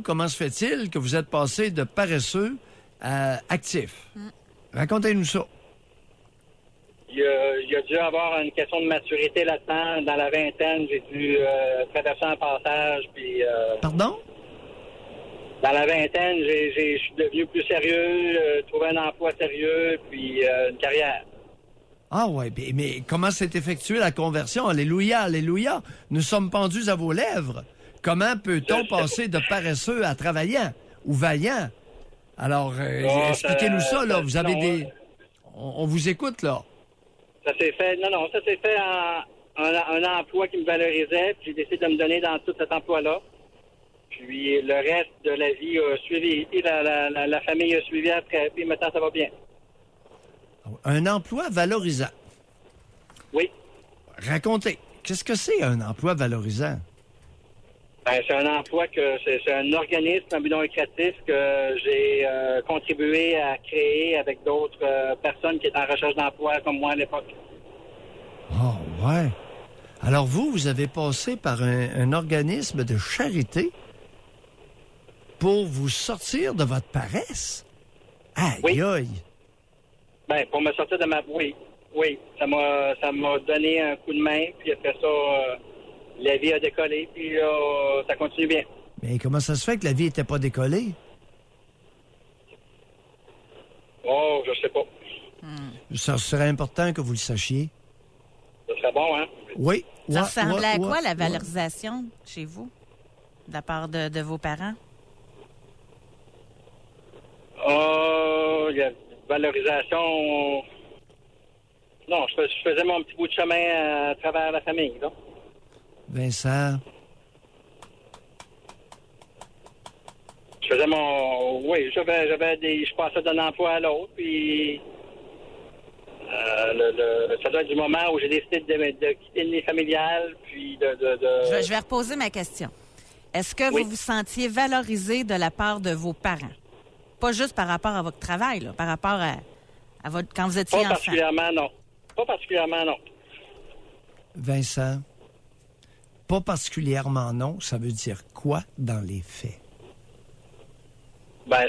comment se fait-il que vous êtes passé de paresseux à actif. Racontez-nous ça. Il y a dû avoir une question de maturité là-dedans. Dans la vingtaine, j'ai dû traverser un passage, puis... Pardon? Dans la vingtaine, je suis devenu plus sérieux, trouvé un emploi sérieux, puis une carrière. Ah ouais, mais comment s'est effectuée la conversion? Alléluia, alléluia. Nous sommes pendus à vos lèvres. Comment peut-on passer de paresseux à travaillant ou vaillant? Alors, expliquez-nous ça, là. Vous avez des... On vous écoute, là. Ça s'est fait... Non, ça s'est fait un emploi qui me valorisait, puis j'ai décidé de me donner dans tout cet emploi-là. Puis le reste de la vie a suivi. Puis la famille a suivi après, puis maintenant, ça va bien. Un emploi valorisant. Oui. Racontez. Qu'est-ce que c'est un emploi valorisant? Ben, c'est un emploi c'est un organisme à but non lucratif que j'ai contribué à créer avec d'autres personnes qui étaient en recherche d'emploi comme moi à l'époque. Oh, ouais. Alors vous avez passé par un organisme de charité pour vous sortir de votre paresse? Aïe, aïe. Ben, pour me sortir de ma... Oui. Ça m'a donné un coup de main, puis après ça... la vie a décollé, puis ça continue bien. Mais comment ça se fait que la vie n'était pas décollée? Oh, je sais pas. Ça serait important que vous le sachiez. Ça serait bon, hein? Oui. Ça ressemblait à quoi, la valorisation chez vous, de la part de vos parents? Il y a valorisation... Non, je faisais mon petit bout de chemin à travers la famille, là. Vincent. Je faisais mon... Oui, j'avais des... Je passais d'un emploi à l'autre, puis... ça doit être du moment où j'ai décidé de quitter le nid familial, puis de... Je vais reposer ma question. Est-ce que vous vous sentiez valorisé de la part de vos parents? Pas juste par rapport à votre travail, là, par rapport à votre... quand vous étiez enfant. Pas particulièrement, non. Vincent, pas particulièrement non, ça veut dire quoi dans les faits? Ben,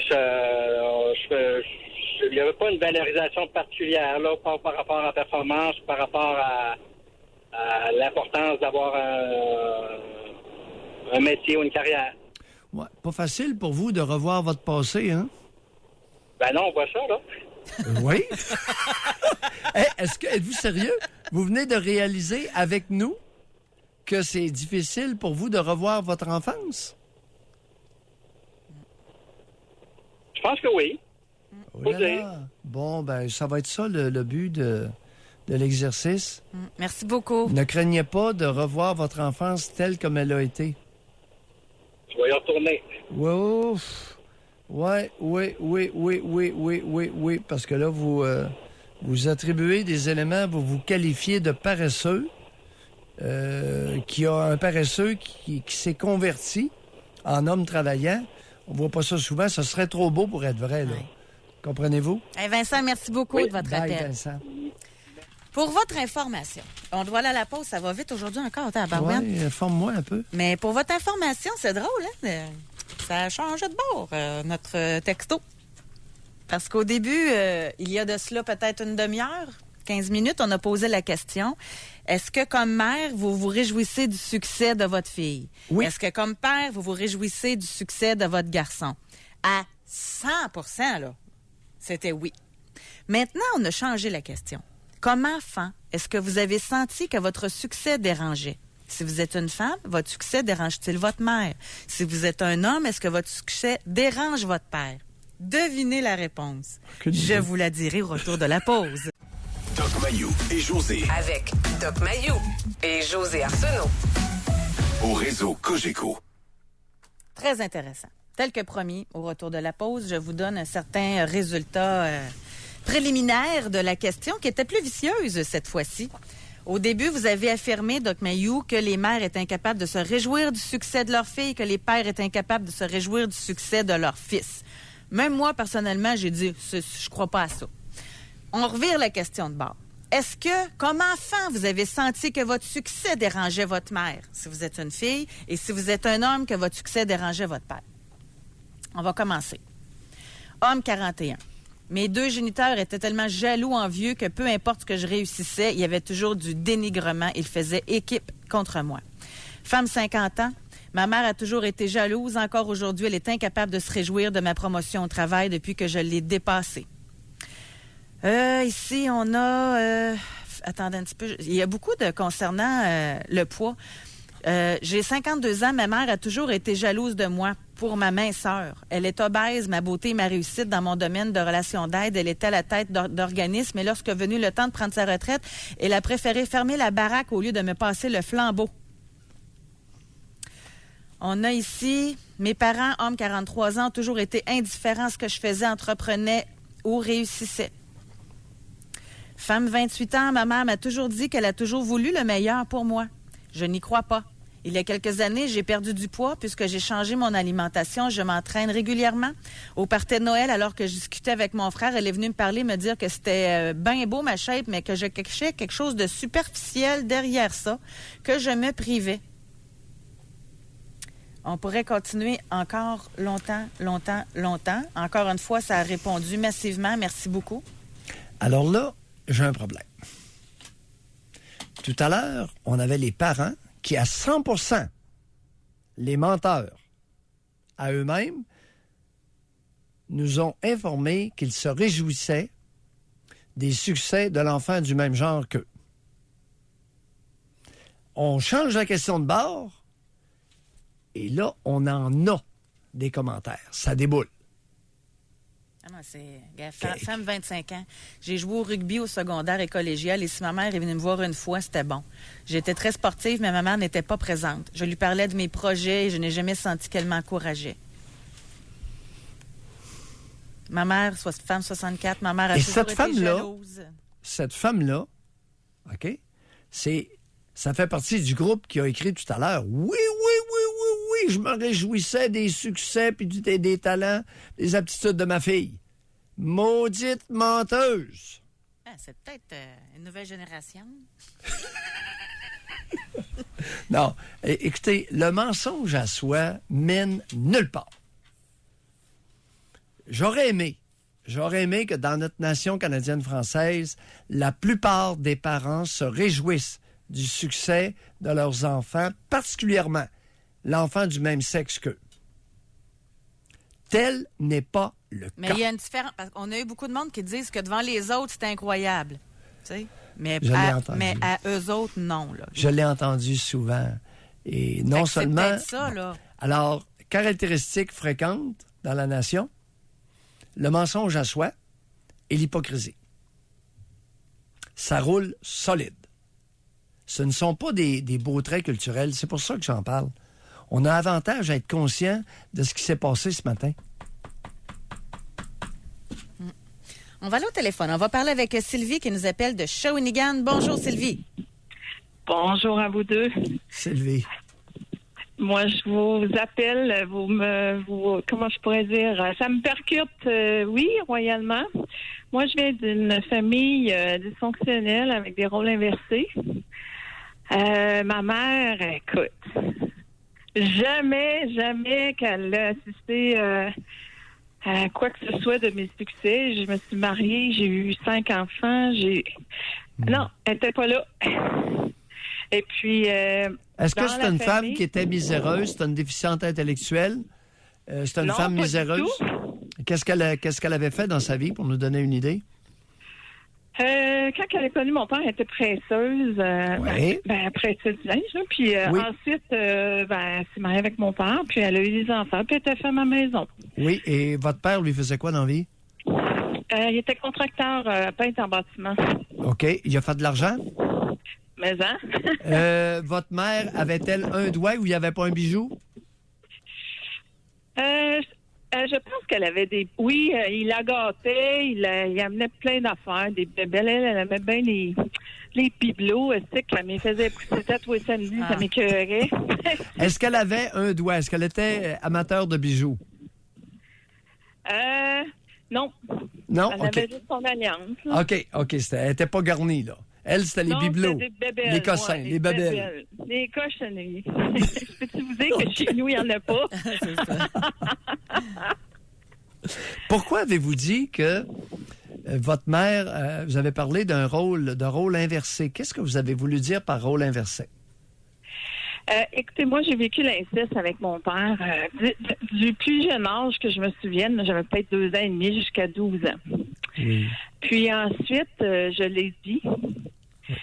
il n'y avait pas une valorisation particulière, là, pas par rapport à la performance, par rapport à l'importance d'avoir un métier ou une carrière. Ouais, pas facile pour vous de revoir votre passé, hein? Ben non, on voit ça, là. Oui. Êtes-vous sérieux? Vous venez de réaliser avec nous que c'est difficile pour vous de revoir votre enfance? Je pense que oui. Oh Faut là dire. là. Bon, ben, ça va être ça le but de l'exercice. Merci beaucoup. Ne craignez pas de revoir votre enfance telle comme elle a été. Je vais y retourner. Oui, parce que là, vous attribuez des éléments, vous vous qualifiez de paresseux, qui a un paresseux qui s'est converti en homme travaillant. On voit pas ça souvent, ça serait trop beau pour être vrai, là. Ouais. Comprenez-vous? Hey Vincent, merci beaucoup de votre Bye, appel. Vincent. Pour votre information, on doit aller à la pause, ça va vite aujourd'hui encore, à Barouette. Ouais, informe-moi un peu. Mais pour votre information, c'est drôle, hein? Ça a changé de bord, notre texto. Parce qu'au début, il y a de cela peut-être une demi-heure, 15 minutes, on a posé la question, est-ce que comme mère, vous vous réjouissez du succès de votre fille? Oui. Est-ce que comme père, vous vous réjouissez du succès de votre garçon? À 100%, là, c'était oui. Maintenant, on a changé la question. Comme enfant, est-ce que vous avez senti que votre succès dérangeait? Si vous êtes une femme, votre succès dérange-t-il votre mère? Si vous êtes un homme, est-ce que votre succès dérange votre père? Devinez la réponse. Je vous la dirai au retour de la pause. Doc Mayou et José Avec Doc Mayou et José Arsenault. au réseau Cogeco. Très intéressant. Tel que promis, au retour de la pause, je vous donne un certain résultat préliminaire de la question qui était plus vicieuse cette fois-ci. Au début, vous avez affirmé, Doc Mayou, que les mères étaient incapables de se réjouir du succès de leur fille, que les pères étaient incapables de se réjouir du succès de leur fils. Même moi, personnellement, j'ai dit, je crois pas à ça. On revire la question de bord. Est-ce que, comme enfant, vous avez senti que votre succès dérangeait votre mère, si vous êtes une fille, et si vous êtes un homme, que votre succès dérangeait votre père? On va commencer. Homme 41. Mes deux géniteurs étaient tellement jaloux, envieux, que peu importe ce que je réussissais, il y avait toujours du dénigrement. Ils faisaient équipe contre moi. Femme 50 ans. Ma mère a toujours été jalouse. Encore aujourd'hui, elle est incapable de se réjouir de ma promotion au travail depuis que je l'ai dépassée. Ici, on a... attendez un petit peu. Il y a beaucoup de concernant le poids. J'ai 52 ans. Ma mère a toujours été jalouse de moi pour ma minceur. Elle est obèse, ma beauté et ma réussite dans mon domaine de relations d'aide. Elle était à la tête d'organisme. Et lorsque venu le temps de prendre sa retraite, elle a préféré fermer la baraque au lieu de me passer le flambeau. On a ici, mes parents, hommes 43 ans, ont toujours été indifférents à ce que je faisais, entreprenais ou réussissais. Femme 28 ans, ma mère m'a toujours dit qu'elle a toujours voulu le meilleur pour moi. Je n'y crois pas. Il y a quelques années, j'ai perdu du poids puisque j'ai changé mon alimentation. Je m'entraîne régulièrement. Au party de Noël, alors que je discutais avec mon frère, elle est venue me parler, me dire que c'était bien beau ma shape, mais que je cachais quelque chose de superficiel derrière ça, que je me privais. On pourrait continuer encore longtemps. Encore une fois, ça a répondu massivement. Merci beaucoup. Alors là, j'ai un problème. Tout à l'heure, on avait les parents qui, à 100%, les menteurs à eux-mêmes, nous ont informé qu'ils se réjouissaient des succès de l'enfant du même genre qu'eux. On change la question de bord, et là, on en a des commentaires. Ça déboule. Ah non, c'est... Femme 25 ans. J'ai joué au rugby au secondaire et collégial et si ma mère est venue me voir une fois, c'était bon. J'étais très sportive, mais ma mère n'était pas présente. Je lui parlais de mes projets et je n'ai jamais senti qu'elle m'encourageait. Ma mère, femme 64, ma mère a toujours été jalouse. Cette femme-là, OK, ça fait partie du groupe qui a écrit tout à l'heure. Oui, je me réjouissais des succès puis des talents, des aptitudes de ma fille. Maudite menteuse! Ah, c'est peut-être une nouvelle génération. Non, écoutez, le mensonge à soi mène nulle part. J'aurais aimé que dans notre nation canadienne-française, la plupart des parents se réjouissent du succès de leurs enfants, particulièrement l'enfant du même sexe qu'eux. Tel n'est pas le cas. Mais il y a une différence. Parce qu'on a eu beaucoup de monde qui disent que devant les autres, c'est incroyable. Tu sais? Mais, Je l'ai entendu. mais à eux autres, non. Là. Je l'ai entendu souvent. Et non Fait que seulement... c'est peut-être ça, là. Alors, caractéristiques fréquentes dans la nation, le mensonge à soi et l'hypocrisie. Ça roule solide. Ce ne sont pas des beaux traits culturels. C'est pour ça que j'en parle. On a avantage à être conscient de ce qui s'est passé ce matin. On va aller au téléphone. On va parler avec Sylvie qui nous appelle de Shawinigan. Bonjour, Sylvie. Bonjour à vous deux. Sylvie. Moi, je vous appelle, comment je pourrais dire, ça me percute, oui, royalement. Moi, je viens d'une famille dysfonctionnelle avec des rôles inversés. Ma mère, écoute, jamais qu'elle a assisté à quoi que ce soit de mes succès. Je me suis mariée, j'ai eu 5 enfants, Non, elle n'était pas là. Et puis... Est-ce que c'est une femme qui était miséreuse? C'est une déficiente intellectuelle? C'est une femme miséreuse? Qu'est-ce qu'elle avait fait dans sa vie, pour nous donner une idée? Quand elle a connu mon père, elle était presseuse. Oui. Presseuse du linge, là. Puis Oui. ensuite, elle s'est mariée avec mon père, puis elle a eu des enfants, puis elle était femme à maison. Oui, et votre père lui faisait quoi dans la vie? Il était contracteur peintre en bâtiment. OK. Il a fait de l'argent? Mais hein? Votre mère avait-elle un doigt où il n'y avait pas un bijou? Je pense qu'elle avait des... Oui, il la gâtait, il amenait plein d'affaires, des bébelles. Elle aimait bien les bibelots, qu'elle me faisait pousser tatouer samedi, ça m'écœurait. Est-ce qu'elle avait un doigt? Est-ce qu'elle était amateur de bijoux? Non. Non? Elle OK. avait juste son alliance. Là. OK. Elle n'était pas garnie, là. Elle, c'était les bibelots, c'était des bébelles, les cossins, les babelles. Les cochonneries. Je peux-tu vous dire que chez nous, il n'y en a pas? C'est ça. Pourquoi avez-vous dit que votre mère, vous avez parlé de rôle inversé? Qu'est-ce que vous avez voulu dire par rôle inversé? Écoutez, moi, j'ai vécu l'inceste avec mon père du plus jeune âge que je me souvienne. J'avais peut-être 2 ans et demi jusqu'à 12 ans. Oui. Puis ensuite, je l'ai dit.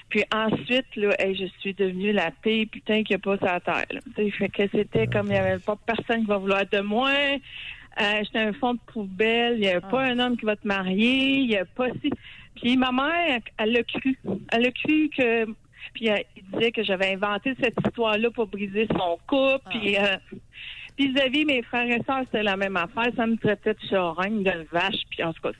Puis ensuite, là, je suis devenue la pire putain qu'il n'y a pas sur la terre. Là. Fait que c'était comme il n'y avait pas personne qui va vouloir de moi. J'étais un fond de poubelle. Il n'y avait pas un homme qui va te marier. Il n'y a pas si... Puis ma mère, elle l'a cru. Elle a cru que... Puis il disait que j'avais inventé cette histoire-là pour briser son couple. Puis vis-à-vis mes frères et sœurs, c'était la même affaire. Ça me traitait de charogne, de vache. Puis en tout cas...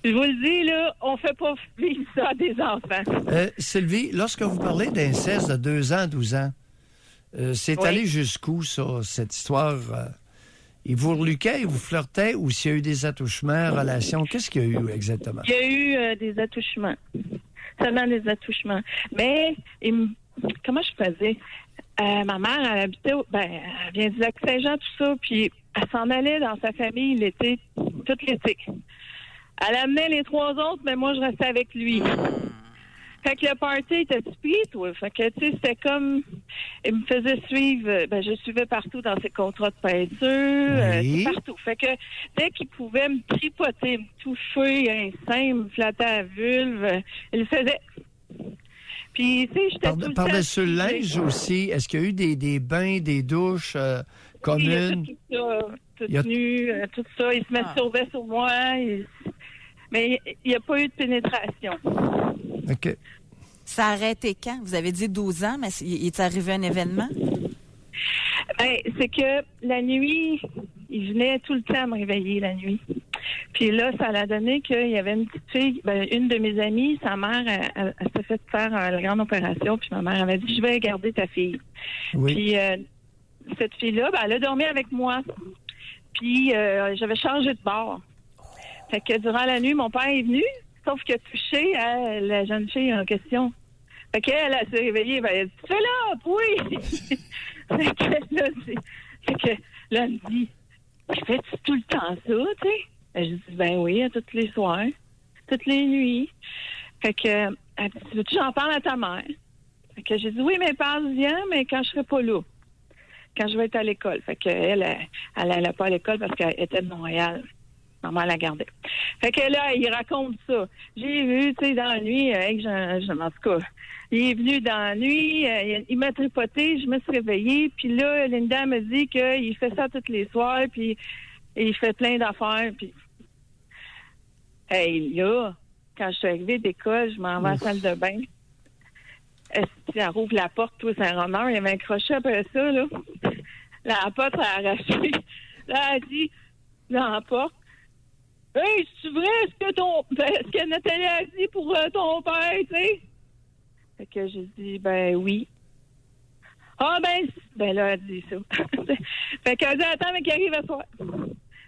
Je vous le dis, là, on fait pas vivre ça à des enfants. Sylvie, lorsque vous parlez d'inceste de 2 ans à 12 ans, c'est allé jusqu'où, ça, cette histoire? Il vous reluquait, il vous flirtait, ou s'il y a eu des attouchements, relations? Qu'est-ce qu'il y a eu exactement? Il y a eu des attouchements. Seulement des attouchements. Mais, comment je faisais? Ma mère, elle habitait, elle vient du Lac-Saint-Jean, tout ça, puis elle s'en allait dans sa famille l'été, tout l'été. Elle amenait les 3 autres, mais moi, je restais avec lui. Fait que le party était pris, toi. Fait que, tu sais, c'était comme... Il me faisait suivre... je suivais partout dans ses contrats de peinture, partout. Fait que dès qu'il pouvait me tripoter, me toucher un sein, me flatter la vulve, il le faisait. Puis, tu sais, j'étais tout le temps... Par-dessus le linge aussi, est-ce qu'il y a eu des bains, des douches communes? Il y a tout ça, nu, tout ça. Il se masturbait sur moi, mais il n'y a pas eu de pénétration. OK. Ça a arrêté quand? Vous avez dit 12 ans, mais il est arrivé un événement? C'est que la nuit, il venait tout le temps me réveiller la nuit. Puis là, ça l'a donné qu'il y avait une petite fille, une de mes amies, sa mère, elle s'est fait faire la grande opération, puis ma mère avait dit, je vais garder ta fille. Oui. Puis cette fille-là, elle a dormi avec moi. Puis j'avais changé de bord. Fait que durant la nuit, mon père est venu, sauf qu'il a touché à la jeune fille en question. Fait qu'elle, elle s'est réveillée, elle a dit, fais là, oui! Fait que là, elle me dit, fais-tu tout le temps ça, tu sais? Je dis, oui, à toutes les soirs, toutes les nuits. Fait que, elle dit, veux-tu j'en parle à ta mère? Fait que j'ai dit, oui, mais parle-en, mais quand je serai pas là. Quand je vais être à l'école. Fait qu'elle, elle allait pas à l'école parce qu'elle était de Montréal. Maman la gardait. Fait que là, il raconte ça. J'ai vu, tu sais, dans la nuit, en tout cas, il est venu dans la nuit, il m'a tripoté, je me suis réveillée, puis là, Linda me dit qu'il fait ça tous les soirs, puis il fait plein d'affaires, puis... Hey, là, quand je suis arrivée d'école, je m'en vais à la salle de bain. Elle rouvre la porte, tout Saint-Romain, il y avait un crochet après ça, là. La porte a arraché. Là, elle dit, dans la porte, « Hey, c'est vrai ce que Nathalie a dit pour ton père, tu sais? » Fait que j'ai dit, ben oui. Ah, ben là, elle dit ça. Fait qu'elle dit, attends, mais qu'il arrive à soir.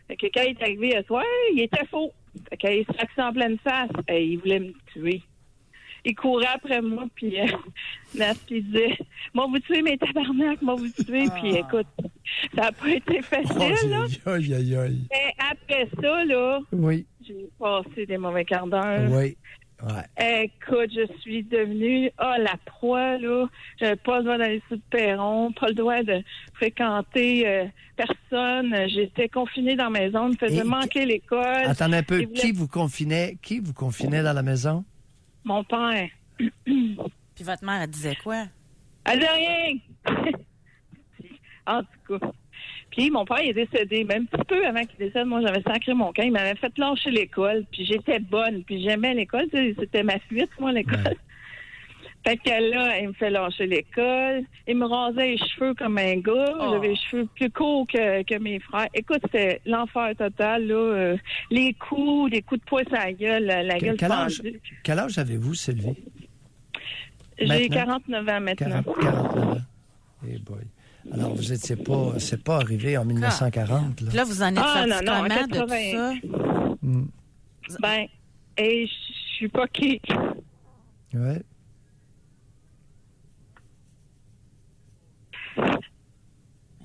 Fait que quand il est arrivé à soir, il était faux. Fait qu'il se fraxait en pleine face. Il voulait me tuer. Il courait après moi, puis il disait, « Moi, vous tuez mes tabarnak, moi, vous tuez. » Puis écoute, ça n'a pas été facile, là. Aïe. Mais après ça, là, Oui. j'ai passé des mauvais quarts d'heure. Oui. Ouais. Écoute, je suis devenue, la proie, là. J'avais pas le droit d'aller sur le perron, pas le droit de fréquenter personne. J'étais confinée dans la maison, me faisait manquer l'école. Attendez un peu, qui vous confinait dans la maison? Mon père. Puis votre mère, elle disait quoi? Elle disait rien! En tout cas. Puis mon père, il est décédé. Même un petit peu avant qu'il décède, moi, j'avais sacré mon camp. Il m'avait fait lâcher l'école. Puis j'étais bonne. Puis j'aimais l'école. Tu sais, c'était ma fuite, moi, l'école. Ouais. Fait que là, il me fait lâcher l'école. Il me rasait les cheveux comme un gars. J'avais les cheveux plus courts que mes frères. Écoute, c'était l'enfer total, là. Les coups de poing sur la gueule, la gueule pendue. Quel âge avez-vous, Sylvie? J'ai 49 ans maintenant. 49 ans. Hey boy. Alors, vous étiez pas... C'est pas arrivé en 1940, là. Là, vous en êtes sorti comment de tout ça? Ben, je suis pas qui. Ouais.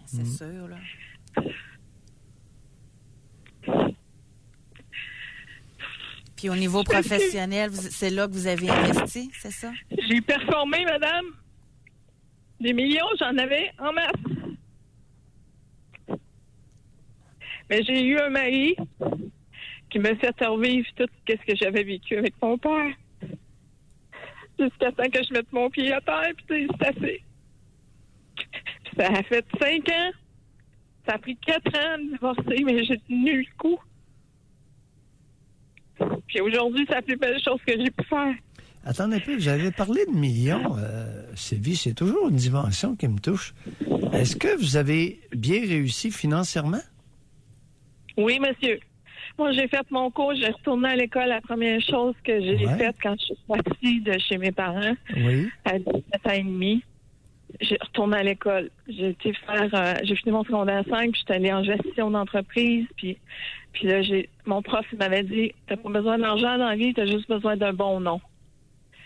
C'est sûr, là. Puis au niveau professionnel, c'est là que vous avez investi, c'est ça? J'ai performé, madame. Des millions, j'en avais en masse. Mais j'ai eu un mari qui me fait revivre tout ce que j'avais vécu avec mon père. Jusqu'à temps que je mette mon pied à terre, puis c'est assez. Ça a fait 5 ans. Ça a pris 4 ans de divorcer, mais j'ai tenu le coup. Puis aujourd'hui, c'est la plus belle chose que j'ai pu faire. Attendez un peu, vous avez parlé de millions. Sylvie, c'est toujours une dimension qui me touche. Est-ce que vous avez bien réussi financièrement? Oui, monsieur. Moi, j'ai fait mon cours, j'ai retourné à l'école. La première chose que j'ai faite quand je suis partie de chez mes parents, à 17 ans et demi, j'ai retourné à l'école. J'ai fini mon secondaire 5, puis j'étais allée en gestion d'entreprise, puis là, mon prof il m'avait dit, t'as pas besoin d'argent dans la vie, t'as juste besoin d'un bon nom.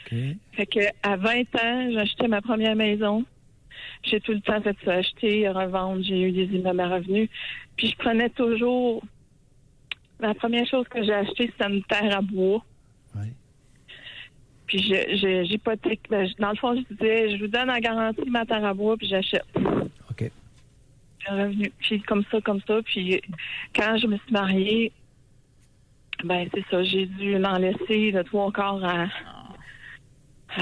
Okay. Fait que à 20 ans, j'ai acheté ma première maison. J'ai tout le temps fait ça, acheter, revendre. J'ai eu des immeubles à revenus. Puis je prenais toujours... La première chose que j'ai achetée, c'était une terre à bois. Oui. Puis j'hypothèque... dans le fond, je disais, je vous donne en garantie ma terre à bois, puis j'achète. OK. J'ai revenu. Puis comme ça. Puis quand je me suis mariée, c'est ça, j'ai dû en laisser le 3/4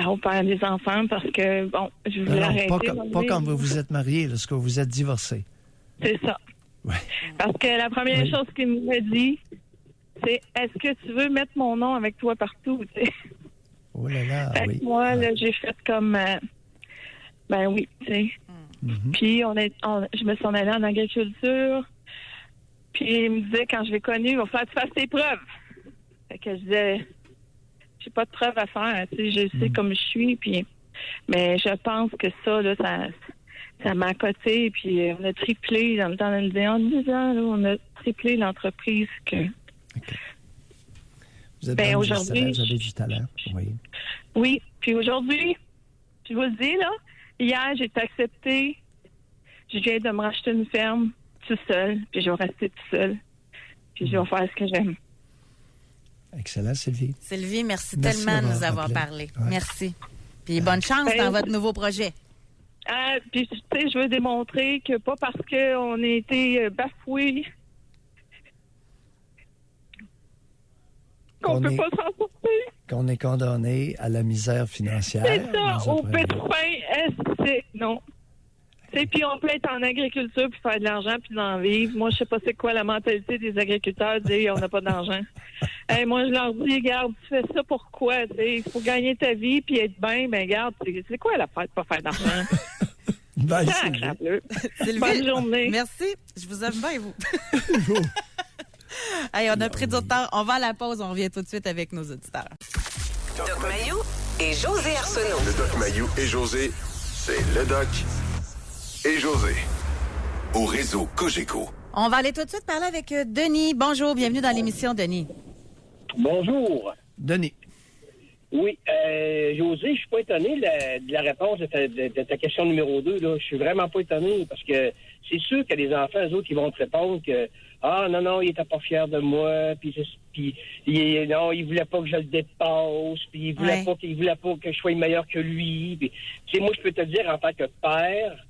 au père des enfants parce que, je voulais arrêter. Pas quand vous vous êtes marié, lorsque vous êtes divorcé. C'est ça. Ouais. Parce que la première chose qu'il m'a dit, c'est « Est-ce que tu veux mettre mon nom avec toi partout? » Oh là là, oui. Moi, là, j'ai fait comme... oui, tu sais. Mm-hmm. Puis je me suis en allée en agriculture. Puis il me disait, quand je l'ai connu, il va falloir que tu fasses tes preuves. Fait que je disais... J'ai pas de preuves à faire, tu sais, je sais comme je suis, puis mais je pense que ça, là, ça m'a coté, puis on a triplé dans le temps de 10 ans, là, on a triplé l'entreprise que. Okay. Vous êtes aujourd'hui, vous avez du talent, oui. Oui, puis aujourd'hui, je vous le dis, là, hier, j'ai été acceptée, je viens de me racheter une ferme tout seul, puis je vais rester tout seul, puis je vais faire ce que j'aime. Excellent, Sylvie. Sylvie, merci tellement de nous avoir parlé. Ouais. Merci. Puis bonne chance dans votre nouveau projet. Puis, tu sais, je veux démontrer que pas parce qu'on a été bafoués qu'on peut pas s'en sortir. Qu'on est condamné à la misère financière. C'est ça, nous au apprenons. peu de faim, c'est non. Puis on peut être en agriculture puis faire de l'argent puis d'en vivre. Moi, je sais pas c'est quoi la mentalité des agriculteurs de dire on n'a pas d'argent. Moi, je leur dis, regarde, tu fais ça pourquoi? Il faut gagner ta vie puis être bien. Ben, regarde, c'est quoi l'affaire de pas faire d'argent? Ben, Sacre-bleu. Sylvie, Bonne journée. merci. Je vous aime bien, vous. Hey, on a pris du temps. On va à la pause. On revient tout de suite avec nos auditeurs. Doc Mayou et José Arsenault. Le Doc Mayou et José, c'est le Doc et José. Au réseau Cogeco. On va aller tout de suite parler avec Denis. Bonjour, bienvenue dans l'émission, Denis. Bonjour. Denis. Oui, José, je suis pas étonné de la réponse de ta question numéro 2. Là. Je suis vraiment pas étonné parce que c'est sûr que les enfants, eux autres, ils vont te répondre que non, il était pas fier de moi, puis non, il voulait pas que je le dépasse, puis il voulait pas que je sois meilleur que lui. Puis, tu sais, moi, je peux te dire en tant que père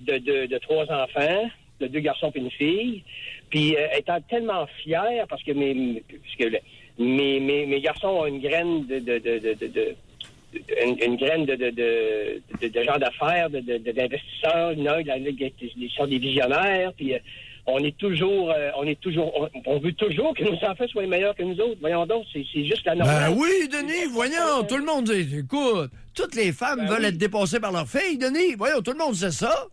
de 3 enfants, de 2 garçons et une fille, puis étant tellement fier parce que mes garçons ont une graine une graine de gens d'affaires, d'investisseurs, ils sont des visionnaires, puis on veut toujours que nos enfants soient meilleurs que nous autres. Voyons donc, c'est juste la normale. Ben oui, Denis, voyons, tout le monde dit, écoute, toutes les femmes veulent être dépassées par leurs filles, Denis. Voyons, tout le monde sait ça.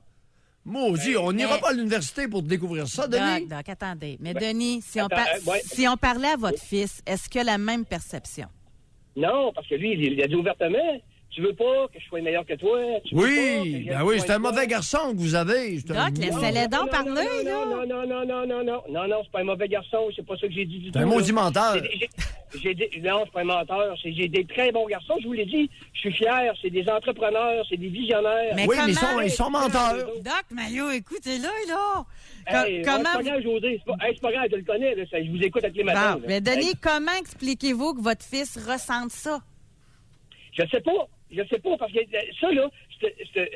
Maudit, on n'ira pas à l'université pour découvrir ça, Denis. Doc, attendez. Mais Denis, si on parlait à votre fils, est-ce qu'il a la même perception? Non, parce que lui, il a dit ouvertement, tu veux pas que je sois meilleur que toi. Oui, c'est un mauvais garçon que vous avez. Doc, laissez-les donc parler, là. Non, c'est pas un mauvais garçon, c'est pas ça que j'ai dit du tout. C'est un maudit menteur. Non, c'est pas un menteur, j'ai des très bons garçons, je vous l'ai dit, je suis fier, c'est des entrepreneurs, c'est des visionnaires. Mais oui, comment? mais ils sont menteurs. Doc, Mario, écoutez-le, là. Comment... C'est pas grave, José, c'est pas grave, je le connais, là, je vous écoute à tous les matins. Mais Denis, comment expliquez-vous que votre fils ressente ça? Je sais pas, parce que ça, là,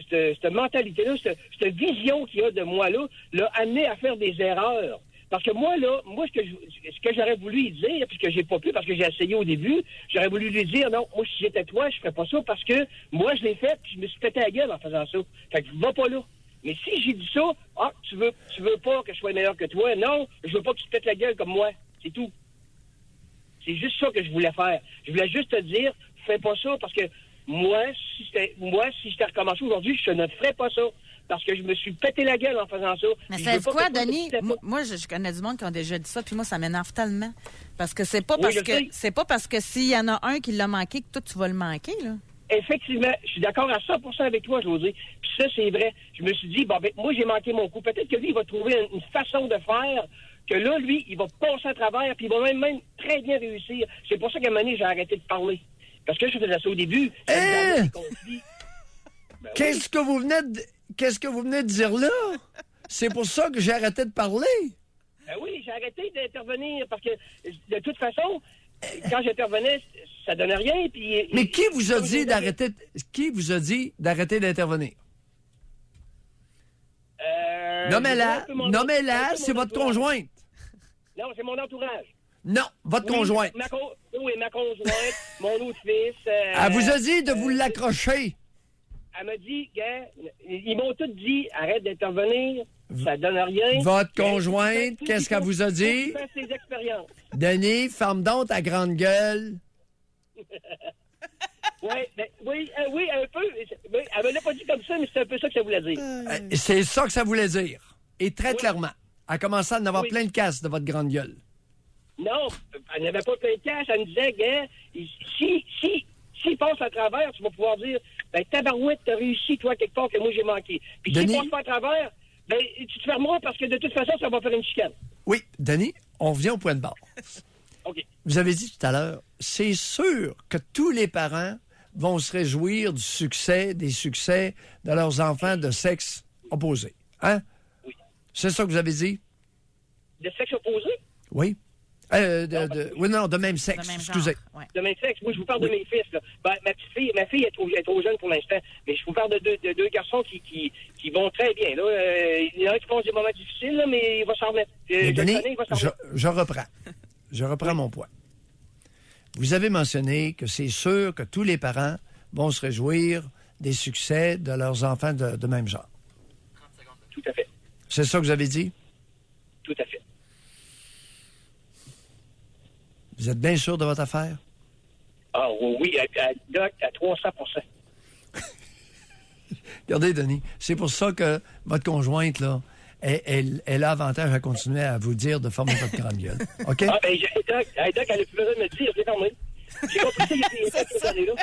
cette mentalité-là, cette vision qu'il a de moi, là, l'a amené à faire des erreurs. Parce que moi, ce que j'aurais voulu lui dire, puis que j'ai pas pu, parce que j'ai essayé au début, j'aurais voulu lui dire, non, moi, si j'étais toi, je ferais pas ça, parce que moi, je l'ai fait, puis je me suis pété la gueule en faisant ça. Fait que va pas là. Mais si j'ai dit ça, tu veux pas que je sois meilleur que toi, non, je veux pas que tu te pètes la gueule comme moi. C'est tout. C'est juste ça que je voulais faire. Je voulais juste te dire, fais pas ça, parce que moi, si j'étais recommencé aujourd'hui, je ne ferais pas ça. Parce que je me suis pété la gueule en faisant ça. Mais c'est quoi, Denis? Moi, je connais du monde qui ont déjà dit ça, puis moi, ça m'énerve tellement. Parce que c'est pas parce que s'il y en a un qui l'a manqué que toi, tu vas le manquer, là. Effectivement, je suis d'accord à 100% avec toi, José. Puis ça, c'est vrai. Je me suis dit, moi, j'ai manqué mon coup. Peut-être que lui, il va trouver une façon de faire que là, lui, il va passer à travers, puis il va même très bien réussir. C'est pour ça qu'à un moment donné, j'ai arrêté de parler. Parce que je faisais ça au début. Qu'est-ce que vous venez de dire là? C'est pour ça que j'ai arrêté de parler. Oui, j'ai arrêté d'intervenir parce que de toute façon, quand j'intervenais, ça donnait rien. Puis, mais qui vous a dit d'arrêter d'intervenir? Nommez-la, c'est votre conjointe. Non, c'est mon entourage. Non, votre conjointe. Ma conjointe, mon autre fils. Elle vous a dit de vous l'accrocher. Elle m'a dit, gars, ils m'ont tous dit, arrête d'intervenir, ça donne rien. Votre conjointe, qu'est-ce qu'elle vous a dit? Ses expériences. Denis, ferme donc ta grande gueule. Oui, un peu. Elle me l'a pas dit comme ça, mais c'est un peu ça que ça voulait dire. C'est ça que ça voulait dire. Et très clairement. Elle commençait à en avoir plein de casse de votre grande gueule. Non, elle n'avait pas plein de casse. Elle me disait, gars, s'il passe à travers, tu vas pouvoir dire, tabarouette, t'as réussi, toi, quelque part, que moi, j'ai manqué. Puis s'il passe pas à travers, tu te fermeras parce que de toute façon, ça va faire une chicane. Oui, Denis, on revient au point de base. OK. Vous avez dit tout à l'heure, c'est sûr que tous les parents vont se réjouir des succès de leurs enfants de sexe opposé. Hein? Oui. C'est ça que vous avez dit? De sexe opposé? Oui. De même sexe, excusez. Ouais. De même sexe. Moi, je vous parle de mes fils. Là. Ma fille est trop jeune pour l'instant, mais je vous parle de deux garçons qui vont très bien. Là. Il y en a qui passent des moments difficiles, là, mais il va s'en remettre. Je reprends. Je reprends mon point. vous avez mentionné que c'est sûr que tous les parents vont se réjouir des succès de leurs enfants de même genre. Tout à fait. C'est ça que vous avez dit? Tout à fait. Vous êtes bien sûr de votre affaire? Ah oui, Doc, à 300 %. Regardez, Denis, c'est pour ça que votre conjointe, là, elle a avantage à continuer à vous dire de former votre grande gueule. OK? Ah, ben, Doc, elle a plus besoin de me dire, c'est normal. J'ai compris ça il y a quelques années, là.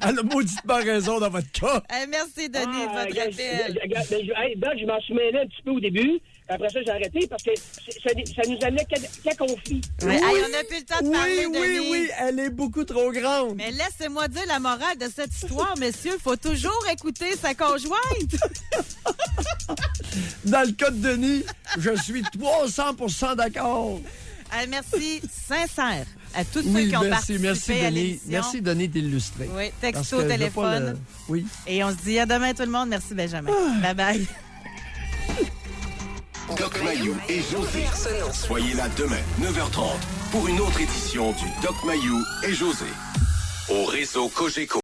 Elle a mauditement raison dans votre cas. Merci, Denis, de votre appel. Doc, je m'en suis mêlé un petit peu au début. Après ça, j'ai arrêté parce que ça nous amenait qu'à conflit. Ouais, hey, on n'a plus le temps de parler, Denis. Oui, elle est beaucoup trop grande. Mais laissez-moi dire la morale de cette histoire, messieurs. Il faut toujours écouter sa conjointe. Dans le cas de Denis, je suis 300% d'accord. Merci sincère à tous ceux qui ont participé merci, à Denis. l'émission. Merci, Denis, d'illustrer. Oui, Parce texto, que je veux téléphone. pas Oui. Et on se dit à demain, tout le monde. Merci, Benjamin. Bye-bye. Doc Mayou et José. Soyez là demain, 9h30, pour une autre édition du Doc Mayou et José. Au réseau Cogeco.